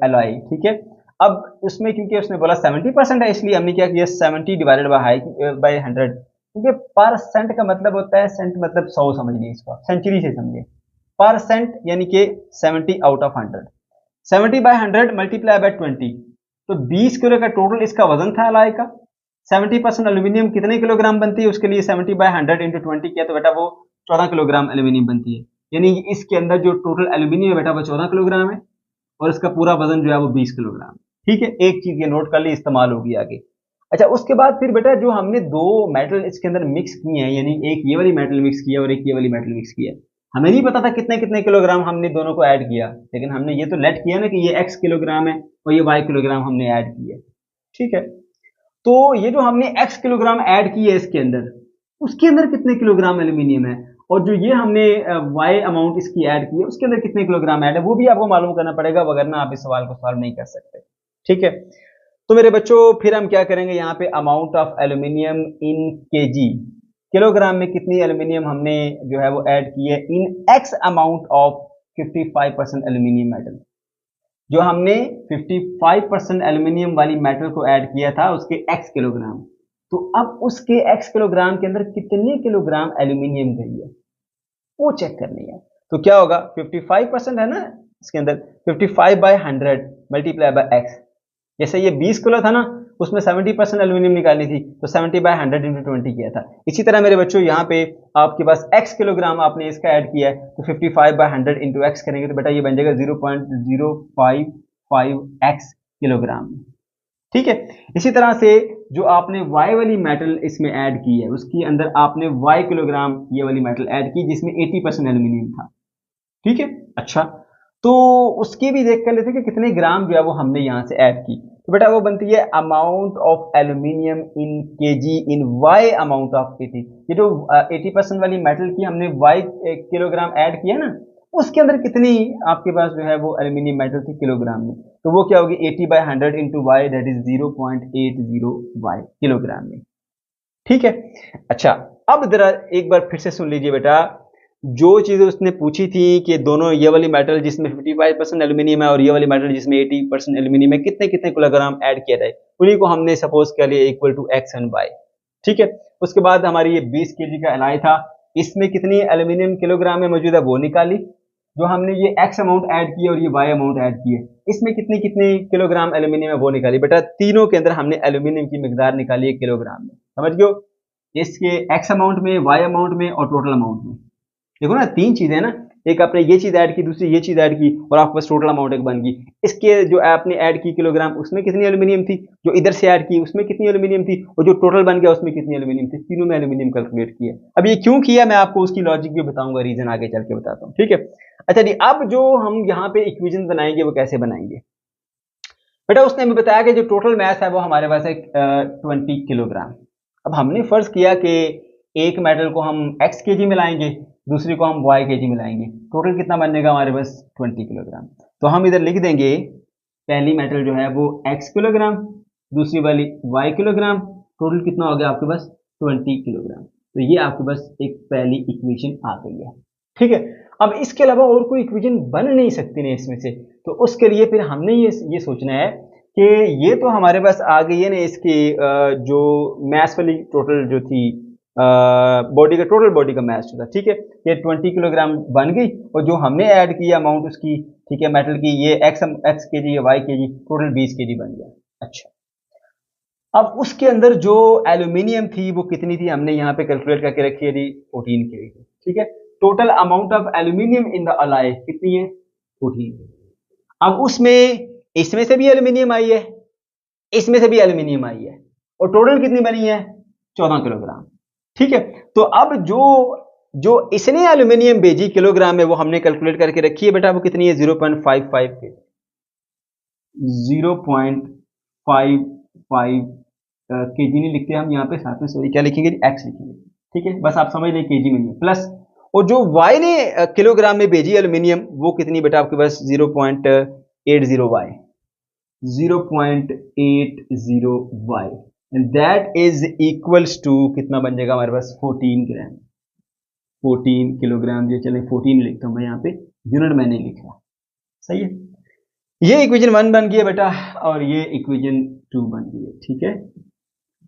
S1: alloy. ठीक है, अब उसमें क्योंकि उसने बोला 70% है इसलिए हमने क्या किया, 70 डिवाइडेड बाय 100, क्योंकि पर सेंट का मतलब होता है, सेंट मतलब 100 समझिए, इसको सेंचुरी से समझिए, परसेंट यानी कि 70 out of 100, 70 by 100 multiply by 20, तो 20 किलो का टोटल इसका वजन था अलाई का। 70% एल्यूमिनियम कितने किलोग्राम बनती है, उसके लिए 70 बाय 100 इंटू 20 किया तो बेटा वो 14 किलोग्राम एल्यूमिनियम बनती है, यानी इसके अंदर जो टोटल एल्यूमिनियम है बेटा वो 14 किलोग्राम है और इसका पूरा वजन जो है वो 20 किलोग्राम। ठीक है, एक चीज ये नोट कर ली, इस्तेमाल होगी आगे। अच्छा, उसके बाद फिर बेटा जो हमने दो मेटल इसके अंदर मिक्स किए हैं, यानी एक ये वाली मेटल मिक्स किया और एक ये वाली मेटल मिक्स किया, हमें नहीं पता था कितने कितने किलोग्राम हमने दोनों को ऐड किया, लेकिन हमने ये तो लेट किया ना कि ये एक्स किलोग्राम है और ये वाई किलोग्राम हमने ऐड किया। ठीक है, तो ये जो हमने एक्स किलोग्राम ऐड किया इसके अंदर, उसके अंदर कितने किलोग्राम एल्यूमिनियम है, और जो ये हमने वाई अमाउंट इसकी ऐड की है उसके अंदर कितने किलोग्राम ऐड है, वो भी आपको मालूम करना पड़ेगा, वगरना आप इस सवाल को सॉल्व नहीं कर सकते। ठीक है, तो मेरे बच्चों फिर हम क्या करेंगे, यहाँ पे amount of aluminium in KG, kilogram में कितनी एल्यूमिनियम हमने जो है वो ऐड की है, in x amount of 55% aluminium metal, जो हमने 55% एल्यूमिनियम वाली मेटल को ऐड किया था उसके एक्स किलोग्राम, तो अब उसके एक्स किलोग्राम के अंदर कितने किलोग्राम एल्यूमिनियम गई है वो चेक करनी है। तो क्या होगा, 55% है ना इसके अंदर, 55 बाय 100 मल्टीप्लाई बाय एक्स, जैसे ये 20 किलो था ना उसमें 70% एल्यूमिनियम निकालनी थी तो 70 बाय 100 इंटू 20 किया था। इसी तरह मेरे बच्चों यहाँ पे आपके पास x किलोग्राम आपने इसका ऐड किया है तो 55 बाय 100 इंटू एक्स करेंगे तो बेटा ये बन जाएगा 0.055x किलोग्राम। ठीक है, इसी तरह से जो आपने y वाली मेटल इसमें ऐड की है उसके अंदर आपने y किलोग्राम ये वाली मेटल ऐड की जिसमें 80% एल्यूमिनियम था। ठीक है, अच्छा, तो उसकी भी देख कर लेते कि कितने ग्राम जो है वो हमने यहाँ से ऐड की, तो बेटा वो बनती है amount of aluminium in kg in y amount of 80, ये जो 80% वाली मेटल की हमने वाई किलोग्राम ऐड किया ना उसके अंदर कितनी आपके पास जो है वो एल्यूमिनियम मेटल थी किलोग्राम में, तो वो क्या होगी 80 by 100 into y, that is 0.80 y kilogram में। ठीक है, अच्छा, अब जरा एक बार फिर से सुन लीजिए बेटा, जो चीजें उसने पूछी थी कि दोनों ये वाली मेटल जिसमें 55% एल्यूमिनियम है और ये वाली मेटल जिसमें 80% एल्यूमिनियम है कितने कितने किलोग्राम ऐड किया जाए, उन्हीं को हमने सपोज कर लिया equal to x and y. ठीक है, उसके बाद हमारी ये 20 केजी का एलॉय था, इसमें कितनी एल्यूमिनियम किलोग्राम में मौजूद है वो निकाली, जो हमने ये x अमाउंट ऐड किया और ये y अमाउंट ऐड किया, इसमें कितने कितने किलोग्राम एल्यूमिनियम है वो निकाली। बेटा तीनों के अंदर हमने एल्यूमिनियम की मिकदार निकाली है किलोग्राम में, समझ गए? इसके x अमाउंट में, y अमाउंट में और टोटल अमाउंट में। देखो ना, तीन चीजें है ना, एक आपने ये चीज ऐड की, दूसरी ये चीज ऐड की और आपके पास टोटल अमाउंट एक बन गई। इसके जो आपने ऐड की किलोग्राम, उसमें कितनी एल्यूमिनियम थी, जो इधर से ऐड की उसमें कितनी एल्यूमिनियम थी, और जो टोटल बन गया उसमें कितनी एल्यूमिनियम थी, तीनों में एल्यूमिनियम कैलकुलेट किया। अब ये क्यों किया मैं आपको उसकी लॉजिक भी बताऊंगा, रीजन आगे चल के बताता हूँ, ठीक है। अच्छा जी, अब जो हम यहाँ पे इक्वेशन बनाएंगे वो कैसे बनाएंगे बेटा, उसने हमें बताया कि जो टोटल मास है वो हमारे पास है 20 किलोग्राम। अब हमने फर्ज किया कि एक मेटल को हम x kg मिलाएंगे, दूसरी को हम y kg मिलाएंगे, टोटल कितना बनेगा हमारे पास 20 किलोग्राम। तो हम इधर लिख देंगे पहली मेटल जो है वो x किलोग्राम, दूसरी वाली y किलोग्राम, टोटल कितना हो गया आपके पास 20 किलोग्राम। तो ये आपके पास एक पहली इक्वेशन आ गई है, ठीक है। अब इसके अलावा और कोई इक्वेशन बन नहीं सकती ना इसमें से, तो उसके लिए फिर हमने ये सोचना है कि ये तो हमारे पास आ गई है ना इसकी जो मैस वाली टोटल जो थी बॉडी का, टोटल बॉडी का मैस जो था, ठीक है, ये 20 किलोग्राम बन गई, और जो हमने ऐड किया अमाउंट उसकी, ठीक है, मेटल की, ये x kg या y kg, टोटल 20 kg बन गया। अच्छा, अब उसके अंदर जो एल्यूमिनियम थी वो कितनी थी, हमने यहाँ पे कैलकुलेट करके रखी है 14 kg, ठीक है। Total amount of aluminium in the alloy कितनी है 14। अब उसमें इसमें से भी एल्यूमिनियम आई है, इसमें से भी एल्यूमिनियम आई है, और टोटल कितनी बनी है 14 किलोग्राम, ठीक है। तो अब जो इसने एल्यूमिनियम भेजी किलोग्राम में वो हमने कैलकुलेट करके रखी है बेटा, वो कितनी है 0.55 के 0.55 केजी नहीं लिखते हम यहाँ पे, साथ में सॉरी क्या लिखेंगे एक्स लिखेंगे, ठीक है, बस आप समझ लें केजी में नहीं प्लस, और जो वाई ने किलोग्राम में भेजी एल्यूमिनियम वो कितनी बेटा आपके पास 0.80 y, 0.80 y, and that is equals to कितना बन जाएगा हमारे पास 14 ग्राम, 14 किलोग्राम। ये चले 14 लिखता हूं मैं यहाँ पे, यूनिट मैंने लिखा, सही है। ये इक्वेशन 1 बन गई है बेटा, और ये इक्वेशन 2 बन गई है, ठीक है।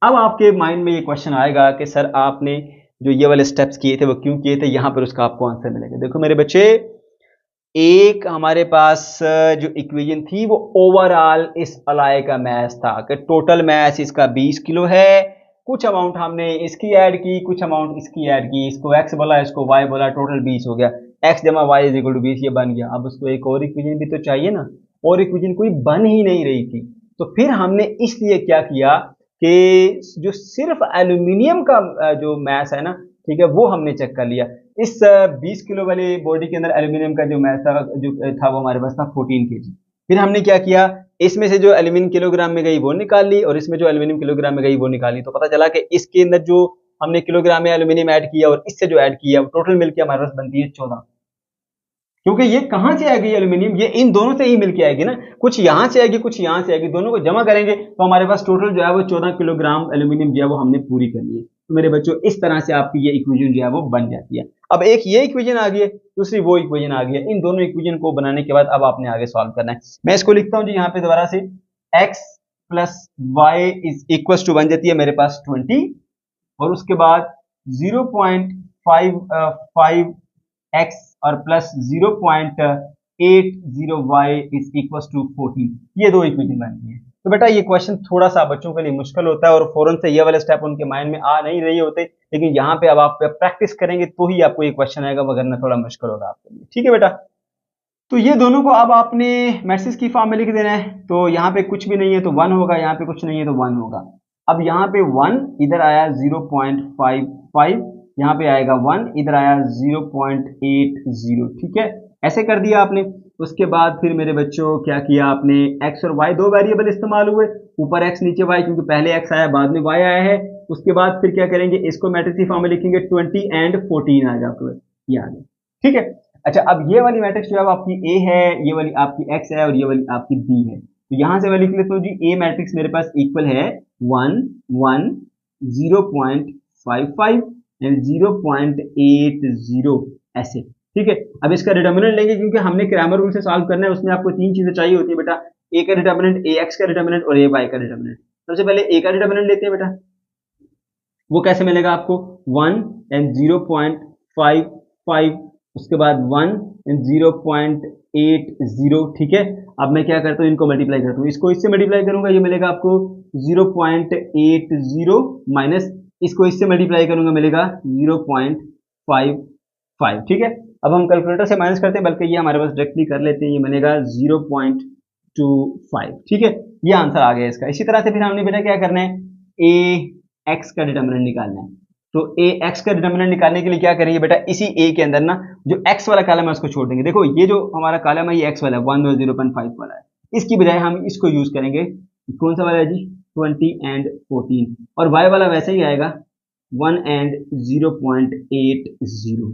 S1: अब आपके माइंड में ये क्वेश्चन आएगा कि सर आपने जो ये वाले स्टेप्स किए थे वो क्यों किए थे, यहां पर उसका आपको आंसर मिलेगा। देखो मेरे बच्चे, एक हमारे पास जो इक्वेशन थी वो ओवरऑल इस अलाय का मैस था कि टोटल मैस इसका 20 किलो है, कुछ अमाउंट हमने इसकी ऐड की, कुछ अमाउंट इसकी ऐड की, इसको x बोला, इसको y बोला, टोटल 20 हो गया, x जमा y इज इक्वल टू 20, ये बन गया। अब उसको एक और इक्वेशन भी तो चाहिए ना, और इक्वेशन कोई बन ही नहीं रही थी, तो फिर हमने इसलिए क्या किया कि जो सिर्फ एल्यूमिनियम का जो मैस है ना, ठीक है, वो हमने चेक कर लिया। इस 20 किलो वाली बॉडी के अंदर एल्यूमिनियम का जो मैस था, जो था वो हमारे पास था 14 kg। फिर हमने क्या किया, इसमें से जो एल्यूमिनियम किलोग्राम में गई वो निकाल ली, और इसमें जो एल्यूमिनियम किलोग्राम में गई वो निकाली, तो पता चला कि इसके अंदर जो हमने किलोग्राम में एल्यूमिनियम ऐड किया और इससे जो ऐड किया, टोटल मिलकर हमारे पास बनती है 14। क्योंकि ये कहां से आएगी एल्यूमिनियम, ये इन दोनों से ही मिलके आएगी ना, कुछ यहां से आएगी कुछ यहां से आएगी, दोनों को जमा करेंगे तो हमारे पास टोटल जो है वो 14 किलोग्राम एल्यूमिनियम जो है वो हमने पूरी कर ली है। तो मेरे बच्चों इस तरह से आपकी ये इक्वेशन जो है वो बन जाती है। अब एक ये इक्वेशन आ गई है, दूसरी वो इक्वेशन आ गई है, इन दोनों इक्वेशन को बनाने के बाद अब आपने आगे सॉल्व करना है। मैं इसको लिखता हूं जी यहाँ पे दोबारा से, x plus y is equal to बन जाती है मेरे पास 20, और उसके बाद 0.55 x और plus 0.80 y is equal to 14, ये दो इक्वेशन बनती है। तो बेटा ये क्वेश्चन थोड़ा सा बच्चों के लिए मुश्किल होता है और फौरन से ये वाले स्टेप उनके माइंड में आ नहीं रही होते, लेकिन यहाँ पे अब आप प्रैक्टिस करेंगे तो ही आपको ये क्वेश्चन आएगा, वगरना थोड़ा मुश्किल होगा आपके लिए, ठीक है बेटा। तो ये दोनों को अब आपने मैसेज की फॉर्म में लिख देना है, तो यहाँ पे कुछ भी नहीं है तो 1 होगा, यहाँ पे कुछ नहीं है तो 1 होगा। अब यहाँ पे 1 इधर आया 0.55, यहाँ पे आएगा 1, इधर आया 0.80, ठीक है, ऐसे कर दिया आपने। उसके बाद फिर मेरे बच्चों क्या किया आपने, x और y दो वेरिएबल इस्तेमाल हुए, ऊपर x नीचे y, क्योंकि पहले x आया बाद में y आया है। उसके बाद फिर क्या करेंगे, इसको मैट्रिक्स की फॉर्म में लिखेंगे, 20 एंड 14 आएगा आपके पास, ये आ गया, ठीक है। अच्छा, अब ये वाली मैट्रिक्स जो है आपकी A है, ये वाली आपकी x है और ये वाली आपकी B है, तो यहां से मैं लिख लेता हूँ जी, A मैट्रिक्स मेरे पास इक्वल है 1 1 0.55 एंड 0.80 ऐसे, ठीक है। अब इसका डिटर्मिनेंट लेंगे, क्योंकि हमने क्रैमर रूल से सॉल्व करना है, उसमें आपको तीन चीजें चाहिए होती है बेटा, A का डिटर्मिनेंट, AX का डिटर्मिनेंट और AY का डिटर्मिनेंट। सबसे पहले A का डिटर्मिनेंट लेते हैं बेटा, वो कैसे मिलेगा आपको, 1 एंड 0.55 उसके बाद 1 0.80, ठीक है। अब मैं क्या करता हूँ, इनको मल्टीप्लाई करता हूँ, इसको इससे मल्टीप्लाई करूंगा, ये मिलेगा आपको 0.80 माइनस इसको इससे मल्टीप्लाई करूंगा, मिलेगा 0.55, ठीक है। अब हम कैलकुलेटर से माइनस करते हैं, बल्कि ये हमारे पास डायरेक्टली कर लेते हैं, ये बनेगा 0.25, ठीक है। ये आंसर आ गया इसका। इसी तरह से फिर हमने बेटा क्या करना है, ए एक्स का डिटर्मिनेंट निकालना है। तो ए एक्स का डिटर्मिनेंट निकालने के लिए क्या करेंगे बेटा, इसी ए के अंदर ना जो एक्स वाला कॉलम है उसको छोड़ देंगे। देखो ये जो हमारा कॉलम है ये एक्स वाला है, 1 और 0.5 वाला है, इसकी बजाय हम इसको यूज करेंगे। कौन सा वाला है जी, 20 एंड 14, और वाई वाला वैसे ही आएगा 1 एंड 0.80,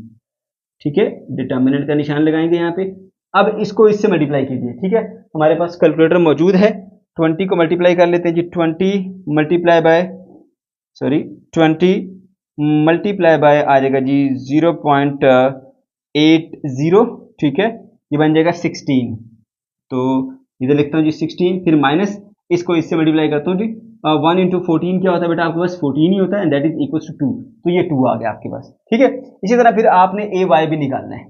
S1: ठीक है। डिटर्मिनेंट का निशान लगाएंगे यहाँ पे। अब इसको इससे मल्टीप्लाई कीजिए, ठीक है। हमारे पास कैलकुलेटर मौजूद है, 20 को मल्टीप्लाई कर लेते हैं जी, 20 मल्टीप्लाई बाय आ जाएगा जी 0.80, ठीक है। ये बन जाएगा 16, तो इधर लिखता हूँ जी 16, फिर माइनस इसको इससे मल्टीप्लाई करता हूँ जी, 1 इंटू 14 क्या होता है बेटा, आपके पास 14 ही होता है, दैट इज इक्वल टू 2, तो ये 2 आ गया आपके पास, ठीक है। इसी तरह फिर आपने ए वाई भी निकालना है,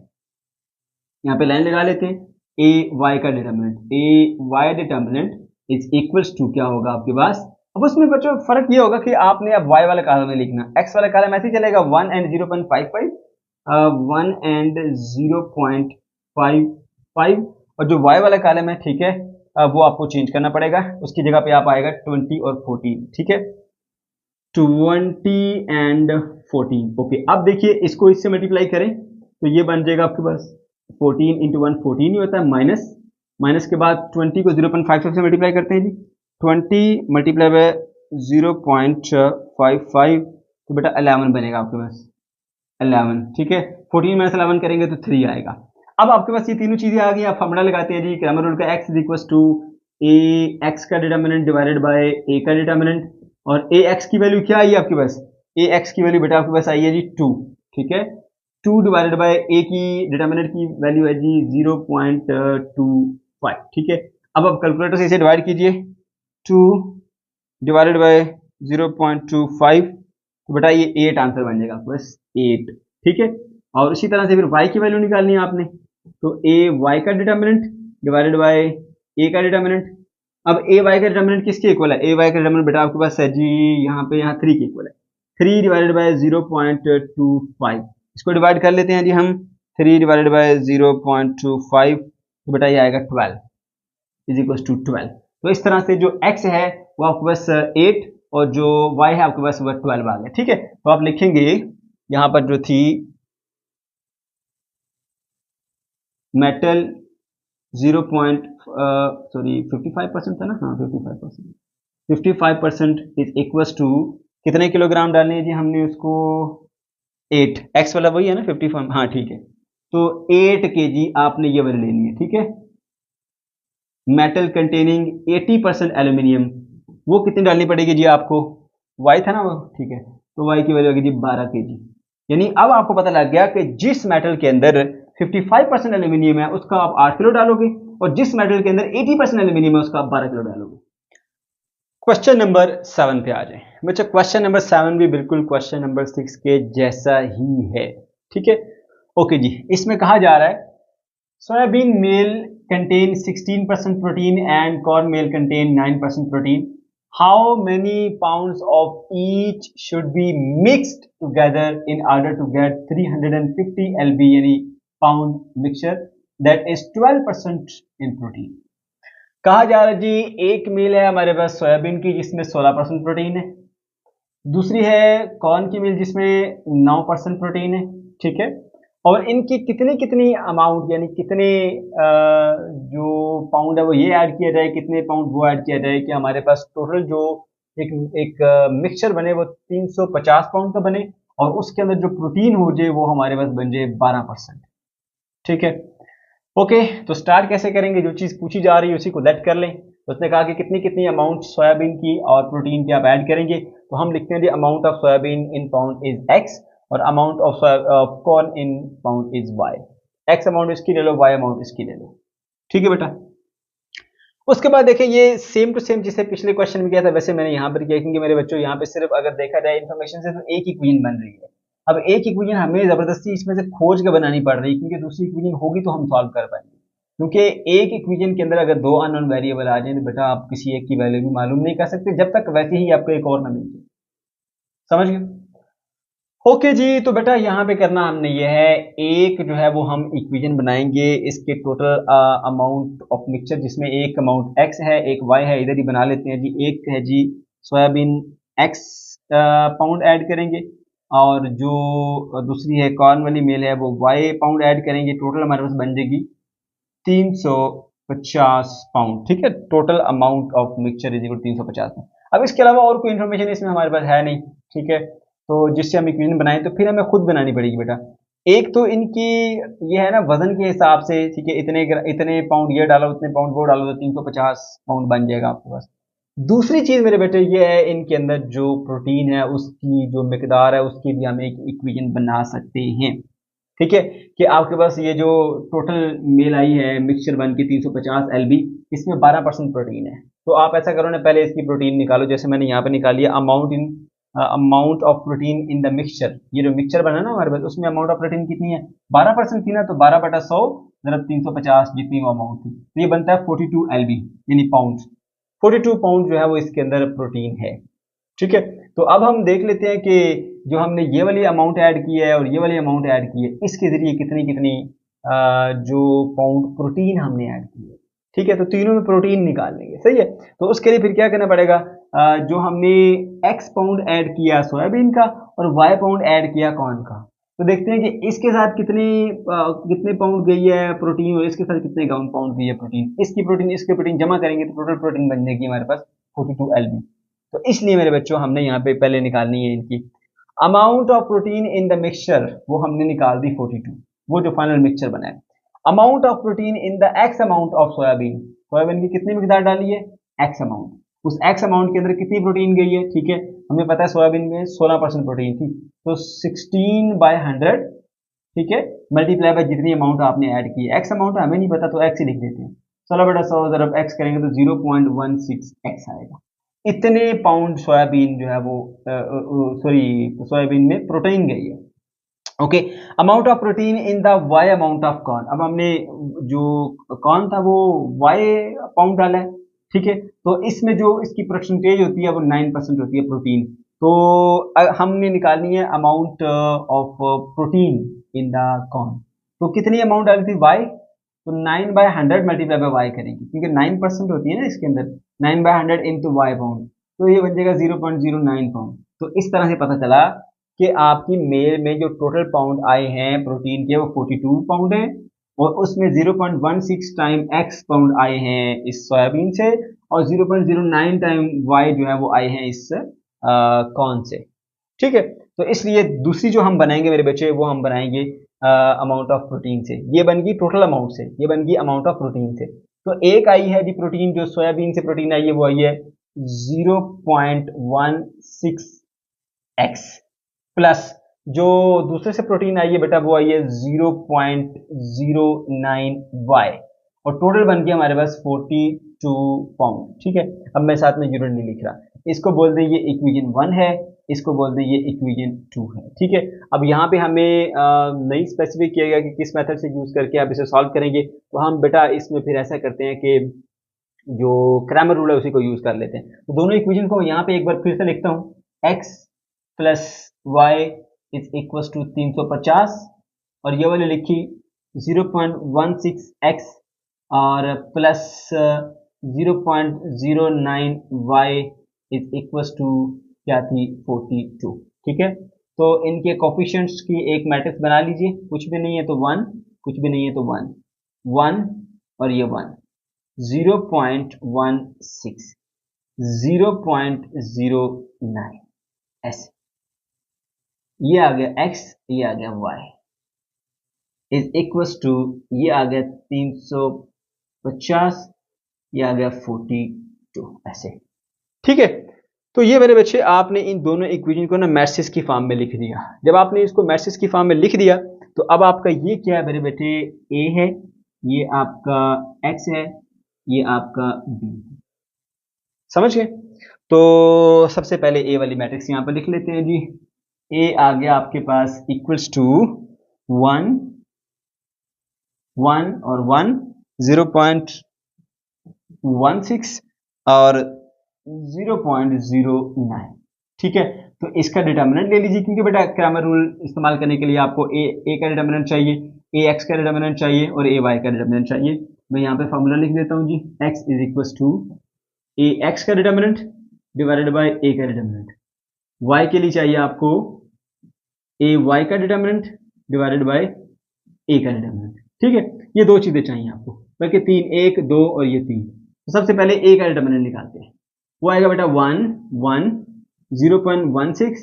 S1: यहाँ पे लाइन लगा लेते हैं। ए वाई का determinant, A y determinant is equals to क्या होगा आपके पास। अब उसमें बच्चों फर्क ये होगा कि आपने अब वाई वाला कॉलम में लिखना, एक्स वाला कॉलम ऐसे चलेगा 1 एंड 0.55, 1 एंड 0.55, और जो वाई वाला कॉलम है, ठीक है, वो आपको चेंज करना पड़ेगा, उसकी जगह पे आप आएगा 20 और 14, ठीक है, 20 एंड 14, ओके। अब देखिए इसको इससे मल्टीप्लाई करें तो ये बन जाएगा आपके पास 14 इंटू 1 14 ही होता है, माइनस के बाद 20 को 0.55 से मल्टीप्लाई करते हैं जी, 20 मल्टीप्लाई बाय 0.55, तो बेटा 11 बनेगा आपके पास, 11, ठीक है। 14 माइनस 11 करेंगे तो 3 आएगा। अब आपके पास ये तीनों चीजें आ गई, आप फॉर्मूला लगाते हैं जी, क्रैमर रूल का, x is equal to A x का डिटर्मिनेंट डिवाइडेड बाय ए का डिटर्मिनेंट, और ए एक्स की वैल्यू क्या आई है आपके पास, ए एक्स की वैल्यू बेटा आपके पास आई है जी 2, ठीक है। 2 डिवाइडेड बाय ए की डिटर्मिनेंट की वैल्यू है जी 0.25, ठीक है। अब आप कैलकुलेटर से इसे डिवाइड कीजिए, 2 डिवाइडेड बाय 0.25, तो बेटा ये 8 आंसर बन जाएगा आपके पास, 8, ठीक है। और इसी तरह से फिर y की वैल्यू निकालनी है आपने, तो a y का डिटर्मिनेंट डिवाइडेड बाय a का डिटर्मिनेंट। अब a y का डिटर्मिनेंट किसके इक्वल है, a y का डिटर्मिनेंट बेटा आपके पास है जी यहाँ 3 के इक्वल है, 3 डिवाइडेड बाय 0.25, इसको डिवाइड कर लेते हैं जी हम, 3 डिवाइडेड बाय 0.25, तो बेटा ये आएगा 12 इज इक्वल टू 12। तो इस तरह से जो x है वो आपके पास 8 और जो y है आपके पास वो 12 आ गया, ठीक है। तो आप लिखेंगे यहाँ पर जो थी मेटल 55% था ना, हाँ 55% इज इक्वल टू कितने किलोग्राम डालने हैं जी हमने उसको, 8, एक्स वाला वही है ना 55, हाँ ठीक है। तो 8 kg आपने ये वाली लेनी है, ठीक है। मेटल कंटेनिंग 80% एल्यूमिनियम, वो कितनी डालनी पड़ेगी जी आपको, वाई था ना वो, ठीक है। तो वाई की वैल्यू होगी जी 12 kg। यानी अब आपको पता लग गया कि जिस मेटल के अंदर 55% एल्यूमिनियम है उसका आप 8 किलो डालोगे, और जिस मेटल के अंदर 80% एल्यूमिनियम है उसका आप 12 किलो डालोगे। क्वेश्चन नंबर 7 पे आ जाए बच्चा। क्वेश्चन नंबर 7 भी बिल्कुल क्वेश्चन नंबर 6 के जैसा ही है, ठीक है। ओके जी, इसमें कहा जा रहा है soybean mail contain 16% protein and corn meal contain 9% protein. How many pounds of each should be mixed together in order to get 350 lb यानी pound mixture that is 12% in protein. कहा जा रहा है जी एक मील है हमारे पास सोयाबीन की जिसमें 16% प्रोटीन है, दूसरी है कॉर्न की मील जिसमें 9% प्रोटीन है, ठीक है। और इनकी कितनी कितनी अमाउंट यानी कितने जो पाउंड है वो ये ऐड किया जाए, कितने पाउंड वो ऐड किया जाए कि हमारे पास टोटल जो एक मिक्सचर बने वो 350 पाउंड का बने, और उसके अंदर जो प्रोटीन हो जाए वो हमारे पास बन जाए 12%, ठीक है। ओके, तो स्टार्ट कैसे करेंगे, जो चीज़ पूछी जा रही है उसी को लेट कर लें। तो उसने कहा कि कितनी कितनी अमाउंट सोयाबीन की और प्रोटीन की आप ऐड करेंगे, तो हम लिखते हैं जी amount of soybean in pound is x और amount of corn in pound is y. X amount इसकी ले लो, वाई अमाउंट इसकी ले लो, ठीक है बेटा। उसके बाद देखिए ये सेम टू सेम जिसे पिछले क्वेश्चन में किया था वैसे मैंने यहाँ पर किया, क्योंकि मेरे बच्चों यहाँ पे सिर्फ अगर देखा जाए इन्फॉर्मेशन से तो एक ही क्वीन बन रही है। अब एक इक्वेशन हमें जबरदस्ती इसमें से खोज के बनानी पड़ रही है, क्योंकि दूसरी इक्वेशन होगी तो हम सॉल्व कर पाएंगे। क्योंकि एक इक्वेशन के अंदर अगर दो अननोन वेरिएबल आ जाए तो बेटा आप किसी एक की वैल्यू भी मालूम नहीं कर सकते जब तक वैसे ही आपको एक और ना मिल जाए। समझ गए? ओके जी, तो बेटा यहाँ पे करना हमने ये है, एक जो है वो हम इक्वेशन बनाएंगे इसके टोटल अमाउंट ऑफ मिक्सचर, जिसमें एक अमाउंट x है एक y है, इधर ही बना लेते हैं जी। एक है जी सोयाबीन x पाउंड ऐड करेंगे, और जो दूसरी है कॉर्न वाली मेल है वो y पाउंड ऐड करेंगे। टोटल हमारे पास बन जाएगी 350 पाउंड। ठीक है, total amount of mixture is equal 350 pound. अब इसके अलावा और कोई इन्फॉर्मेशन इसमें हमारे पास है नहीं। ठीक है, तो जिससे हम इक्वेशन बनाएं तो फिर हमें खुद बनानी पड़ेगी बेटा। एक तो इनकी ये है ना वजन के हिसाब से, ठीक है, इतने पाउंड ये डालो उतने पाउंड वो डालो तो 350 पाउंड बन जाएगा आपके पास। दूसरी चीज मेरे बेटे ये है, इनके अंदर जो प्रोटीन है उसकी जो मिकदार है उसकी भी हम एक इक्वेशन बना सकते हैं। ठीक है, कि आपके पास ये जो टोटल मेल आई है मिक्सचर बन के 350 एलबी, इसमें 12% प्रोटीन है। तो आप ऐसा करो ना, पहले इसकी प्रोटीन निकालो, जैसे मैंने यहाँ पे निकाली है amount of protein in the mixture. ये जो मिक्सचर बना ना हमारे पास उसमें अमाउंट ऑफ प्रोटीन कितनी है, 12% थी ना, तो 12/100 ज़रा 350 जितनी वो अमाउंट थी, तो ये बनता है 42 एलबी यानी पाउंड। 42 पाउंड जो है वो इसके अंदर प्रोटीन है। ठीक है, तो अब हम देख लेते हैं कि जो हमने ये वाली अमाउंट ऐड की है और ये वाली अमाउंट ऐड की है, इसके जरिए कितनी कितनी जो पाउंड प्रोटीन हमने ऐड की है। ठीक है, तो तीनों में प्रोटीन निकाल लेंगे। सही है, तो उसके लिए फिर क्या करना पड़ेगा, जो हमने x पाउंड ऐड किया सोयाबीन का और y पाउंड ऐड किया कॉर्न का, तो देखते हैं कि इसके साथ कितने पाउंड गई है प्रोटीन और इसके साथ कितने पाउंड गई है प्रोटीन। इसकी प्रोटीन जमा करेंगे तो टोटल प्रोटीन बन जाएगी हमारे पास 42 एलबी। तो इसलिए मेरे बच्चों हमने यहाँ पे पहले निकालनी है इनकी amount of protein in the mixture, वो हमने निकाल दी 42, वो जो फाइनल मिक्सचर बना है। Amount of protein in the x amount of soybean, soybean की कितनी मिकदार डाली है, एक्स अमाउंट, उस एक्स अमाउंट के अंदर कितनी प्रोटीन गई है। ठीक है, हमें पता है सोयाबीन में 16% प्रोटीन थी, तो 16/100, ठीक है, मल्टीप्लाई बाय जितनी अमाउंट आपने ऐड की है। एक्स अमाउंट हमें नहीं पता तो एक्स ही लिख देते हैं। 16/100 जब एक्स करेंगे तो 0.16 एक्स आएगा। इतने पाउंड सोयाबीन जो है वो सोयाबीन में प्रोटीन गई है। Okay, amount of protein in the y amount of corn, अब हमने जो कॉर्न था वो वाई पाउंड डाला है। ठीक है, तो इसमें जो इसकी परसेंटेज होती है वो 9% होती है प्रोटीन। तो हमने निकालनी है amount of protein in the corn, तो कितनी अमाउंट डाली थी वाई, तो 9/100 मल्टीप्लाई बाय वाई करेंगे, क्योंकि 9% होती है ना इसके अंदर, 9/100 इंटू वाई पाउंड, तो ये बन जाएगा 0.09 पाउंड। तो इस तरह से पता चला कि आपकी मेल में जो टोटल पाउंड आए हैं प्रोटीन के वो 42 पाउंड है, और उसमें 0.16 टाइम एक्स पाउंड आए हैं इस सोयाबीन से, और 0.09 टाइम वाई जो है वो आए हैं इस कॉर्न से। ठीक है, तो इसलिए दूसरी जो हम बनाएंगे मेरे बच्चे, वो हम बनाएंगे अमाउंट ऑफ प्रोटीन से। ये बन गई टोटल अमाउंट से, ये बन गई अमाउंट ऑफ प्रोटीन से। तो एक आई है जी प्रोटीन, जो सोयाबीन से प्रोटीन आई है वो आई है 0.16 एक्स, प्लस जो दूसरे से प्रोटीन आई है बेटा वो आई है 0.09 वाई, और टोटल बन गया हमारे पास 42 पाउंड। ठीक है, अब मैं साथ में यूनिट नहीं लिख रहा, इसको बोल दें ये इक्वेशन 1 है, इसको बोल दें ये इक्वेशन 2 है। ठीक है, अब यहाँ पे हमें नहीं स्पेसिफिक किया गया कि किस मेथड से यूज करके आप इसे सॉल्व करेंगे, तो हम बेटा इसमें फिर ऐसा करते हैं कि जो क्रैमर रूल है उसी को यूज कर लेते हैं। तो दोनों इक्वेशन को यहाँ पे एक बार फिर से लिखता हूँ, x plus y is equal to 350, और ये वाली लिखी 0.16 x और plus 0.09 y is equal to क्या थी 42। ठीक है, तो इनके कोफिशिएंट्स की एक मैट्रिक्स बना लीजिए, कुछ भी नहीं है तो 1, कुछ भी नहीं है तो 1, 1 और ये 1, 0.16, 0.09 ऐसे, ये आ गया x, ये आ गया y इज इक्वल टू, ये आ गया 350, ये आ गया 42 ऐसे। ठीक है, तो ये मेरे बच्चे आपने इन दोनों इक्वेशन को ना मैट्रिक्स की फॉर्म में लिख दिया। जब आपने इसको मैट्रिक्स की फॉर्म में लिख दिया तो अब आपका ये क्या है मेरे बेटे, a है, ये आपका x है, ये आपका b है। समझ गए? तो सबसे पहले a वाली मैट्रिक्स यहाँ पर लिख लेते हैं जी। ए आ गया आपके पास इक्वल्स टू 1 1 और 1 0.16 और 0.09। ठीक है, तो इसका डिटर्मिनेंट ले लीजिए, क्योंकि बेटा क्रैमर रूल इस्तेमाल करने के लिए आपको ए का डिटर्मिनेंट चाहिए, ए एक्स का डिटर्मिनेंट चाहिए और ए वाई का डिटर्मिनेंट चाहिए। मैं यहाँ पे फॉर्मूला लिख देता हूँ जी, x is equal to A x का डिटर्मिनेंट डिवाइडेड बाय ए का डिटर्मिनेंट। y के लिए चाहिए आपको ए वाई का डिटर्मिनेंट डिवाइडेड बाय ए का डिटर्मिनेंट। ठीक है, ये दो चीजें चाहिए आपको, बल्कि तीन, एक, दो और ये तीन। तो सबसे पहले ए का डिटर्मिनेंट निकालते हैं। वो आएगा बेटा 1 1 0.16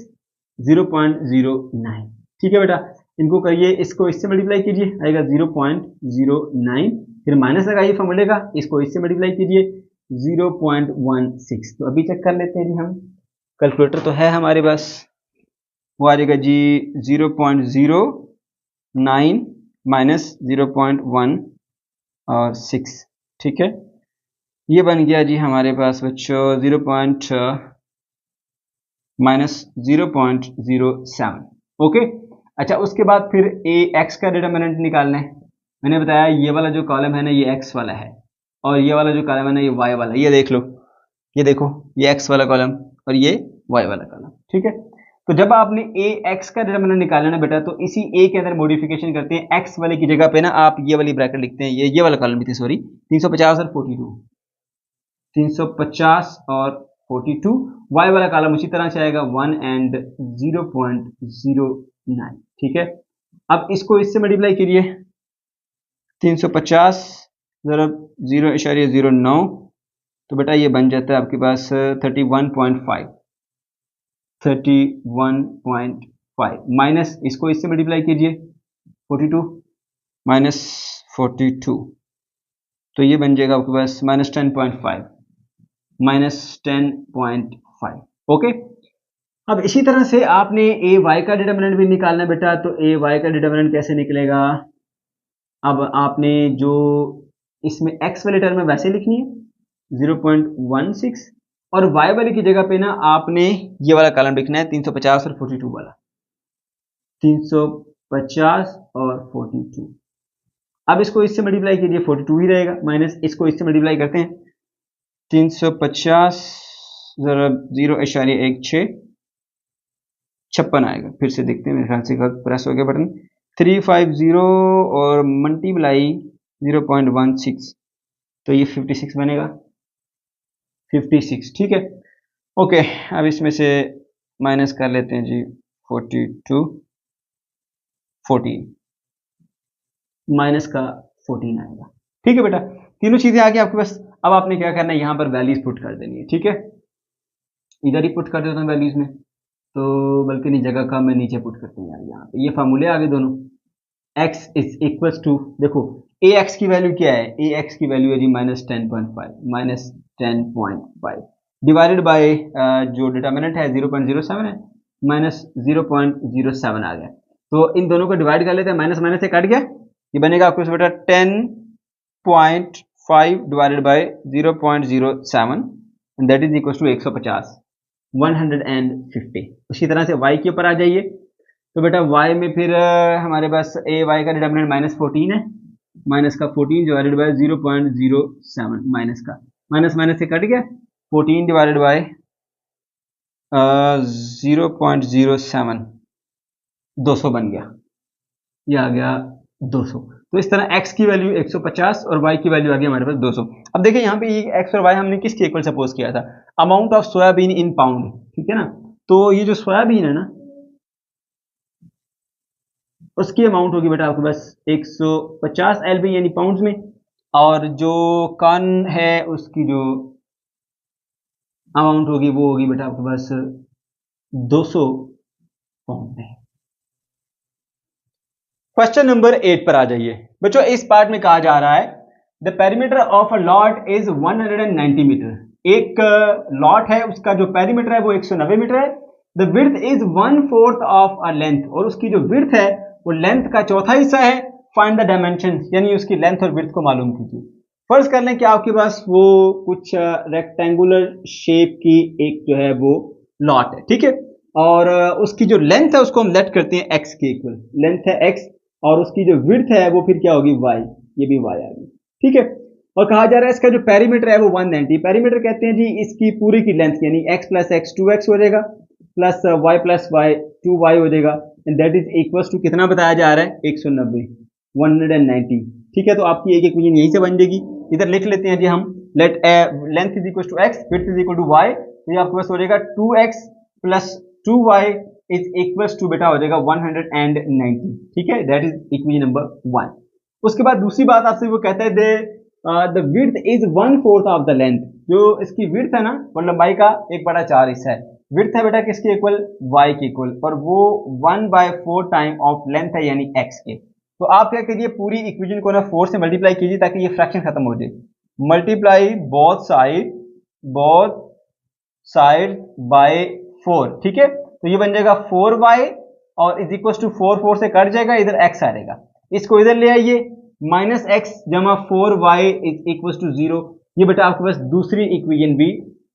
S1: 0.09। ठीक है बेटा, इनको करिए, इसको इससे मल्टीप्लाई कीजिए, आएगा 0.09, फिर माइनस लगाइए फॉर्मूले का, इसको इससे मल्टीप्लाई कीजिए 0.16। तो अभी चेक कर लेते हैं जी, हम कैलकुलेटर तो है हमारे पास, वो आ जाएगा जी 0.09 माइनस 0.1 और 6। ठीक है, ये बन गया जी हमारे पास बच्चों माइनस 0.07। ओके, अच्छा उसके बाद फिर ए एक्स का डिटर्मिनेंट निकालना है। मैंने बताया ये वाला जो कॉलम है ना ये एक्स वाला है, और ये वाला जो कॉलम है ना ये वाई वाला है। ये देख लो, ये देखो, ये एक्स वाला कॉलम और ये वाई वाला कॉलम। ठीक है, तो जब आपने ए एक्स का डिटर्मिनेंट निकालना ना बेटा, तो इसी ए के अंदर मॉडिफिकेशन करते हैं। एक्स वाले की जगह पे ना आप ये वाली ब्रैकेट लिखते हैं, ये वाला कॉलम लिखते हैं, सॉरी, 350 और 42, 350 और 42। वाई वाला कॉलम उसी तरह से आएगा 1 एंड 0.09। ठीक है, अब इसको इससे मल्टीप्लाई कीजिए, 350 जरा 0.09, तो बेटा ये बन जाता है आपके पास 31.5 माइनस इसको इससे मल्टीप्लाई कीजिए 42 माइनस 42, तो ये बन जाएगा आपके पास माइनस 10.5 माइनस 10.5। ओके, अब इसी तरह से आपने ए वाई का डिटर्मिनेंट भी निकालना है बेटा, तो ए वाई का डिटर्मिनेंट कैसे निकलेगा? अब आपने जो इसमें एक्स वाले टर्म में वैसे लिखनी है 0.16, और y वाले की जगह पे ना आपने ये वाला कॉलम लिखना है 350 और 42 वाला, 350 और 42। अब इसको इससे मल्टीप्लाई कीजिए, 42 ही रहेगा, माइनस इसको इससे मल्टीप्लाई करते हैं, 350 जरा 0.16 56 आएगा। फिर से देखते हैं, मेरे ख्याल से प्रेस हो गया बटन, 350 और मल्टीप्लाई 0.16, तो ये 56 बनेगा, 56। ठीक है, ओके, अब इसमें से माइनस कर लेते हैं जी 42, 14 माइनस का 14 आएगा। ठीक है बेटा, तीनों चीजें आ गई आपके पास। अब आपने क्या करना है, यहाँ पर वैल्यूज पुट कर देनी है। ठीक है, इधर ही पुट कर देता हूँ वैल्यूज में, तो बल्कि नहीं जगह का मैं नीचे पुट करते हैं यार, यहाँ पे ये फार्मूले आ गए दोनों। x इज इक्वल्स टू, देखो ए एक्स की वैल्यू क्या है, ए एक्स की वैल्यू है जी माइनस 10.5 डिवाइडेड बाय जो डिटर्मिनेंट है 0.07 है, माइनस 0.07 आ गया। तो इन दोनों को डिवाइड कर लेते हैं, माइनस माइनस से कट गया, ये बनेगा आपको बेटा 10.5 divided by 0.07 and that is equal to 150, 150। उसी तरह से y के ऊपर आ जाइए, तो बेटा y में फिर हमारे पास ए वाई का डिटर्मिनेंट माइनस 14 है, माइनस का 14 डिवाइडेड बाय 0.07, माइनस का माइनस माइनस से कट गया, 14 डिवाइडेड बाय 0.07, 200 बन गया, ये आ गया 200। तो इस तरह x की वैल्यू 150 और y की वैल्यू आ गई हमारे पास 200। अब देखिए यहाँ पे x और y हमने किसके इक्वल सपोज किया था, amount of soybean in pound. ठीक है ना, तो ये जो सोयाबीन है ना उसकी अमाउंट होगी बेटा आपके पास 150 LB यानी पाउंड्स में, और जो कॉर्न है उसकी जो अमाउंट होगी वो होगी बेटा आपके पास 200 पाउंड में। क्वेश्चन नंबर 8 पर आ जाइए बच्चों। इस पार्ट में कहा जा रहा है the perimeter of a lot is 190 metre. एक लॉट है, उसका जो पेरीमीटर है वो 190 मीटर है। The width is 1/4 of a length, और उसकी जो विड्थ है वो लेंथ का चौथा हिस्सा है। फाइंड द डायमेंशन, यानी उसकी लेंथ और विड्थ को मालूम कीजिए। फर्स्ट कर लें कि आपके पास वो कुछ रेक्टेंगुलर शेप की एक जो है वो लॉट है। ठीक है, और उसकी जो लेंथ है उसको हम लेट करते हैं x के इक्वल। लेंथ है x और उसकी जो विड्थ है वो फिर क्या होगी y, ये भी y आ गई, ठीक है। और कहा जा रहा है इसका जो पेरीमीटर है वो 190। पेरीमीटर कहते हैं जी इसकी पूरी की लेंथ, यानी x प्लस एक्स 2x हो जाएगा plus y plus Y 2y हो जाएगा, and that is equals to कितना बताया जा रहा है 190, 190, ठीक है। तो आपकी एक इक्वेशन यहीं से बन जाएगी। इधर लिख लेते हैं जी हम, let length is equal to x, width is equal to y, तो ये आपके पास हो जाएगा 2x plus 2y is equals to बेटा हो जाएगा 190, ठीक है। That is equation number 1। उसके बाद दूसरी बात आपसे वो कहता है the width is 1/4 of the length. जो इसकी विड्थ है ना वो लंबाई का 1/4 हिस्सा है। विड्थ है बेटा किसके इक्वल, y के इक्वल, और वो 1/4 टाइम ऑफ लेंथ है यानी x के। तो आप क्या कीजिए, पूरी इक्वेशन को ना 4 से मल्टीप्लाई कीजिए ताकि ये फ्रैक्शन खत्म हो जाए। मल्टीप्लाई बोथ साइड बाय 4, ठीक है। तो ये बन जाएगा 4y और इज इक्वल टू 4 से कट जाएगा, इधर x आ जाएगा। इसको इधर ले आइए, माइनस एक्स जमा 4y इज इक्वल टू 0। ये बेटा आपके पास दूसरी इक्वेशन भी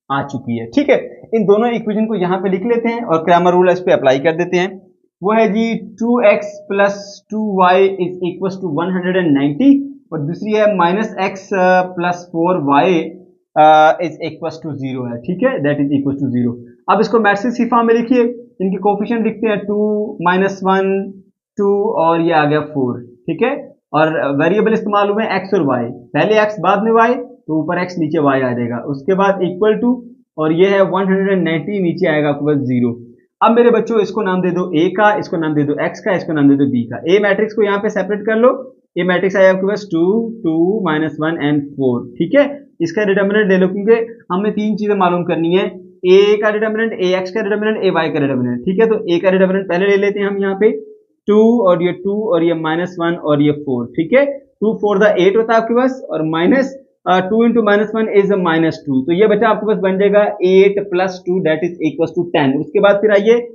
S1: आ चुकी है, ठीक है। इन दोनों इक्वेशन को यहाँ पे लिख लेते हैं और क्रैमर रूल इस पे अप्लाई कर देते हैं। वो है जी 2x plus 2y is equal to 190, और दूसरी है minus x plus 4y is equal to 0 है, ठीक है। That is equal to 0। अब इसको मैट्रिक्स की फॉर्म में लिखिए, इनके कोफिशिएंट लिखते हैं 2 -1 2 और ये आ गया 4, ठीक है। और वेरिएबल इस्तेमाल हुए x और y, पहले x बाद में y, तो ऊपर x नीचे y आ जाएगा। उसके बाद इक्वल टू, और ये है 190, नीचे आएगा आपके पास 0। अब मेरे बच्चों इसको नाम दे दो a का, इसको नाम दे दो x का, इसको नाम दे दो b का। a मैट्रिक्स को यहाँ पे सेपरेट कर लो। a मैट्रिक्स आया आपके पास 2 2 -1 एंड 4, ठीक है। इसका डिटर्मिनेंट ले लो, क्योंकि हमें तीन चीजें मालूम करनी है, a का डिटर्मिनेंट, ax का डिटर्मिनेंट, ay का डिटर्मिनेंट, ठीक है। तो a का डिटर्मिनेंट पहले ले लेते हैं हम यहाँ पे 2 और ये 2 और ये -1 और ये 4, ठीक है। 2 4 द 8 होता है आपके पास, और माइनस 2 इंटू -1 इज -2। तो ये बेटा आपके पास बन जाएगा 8 plus 2 that is equal to 10। उसके बाद फिर आइए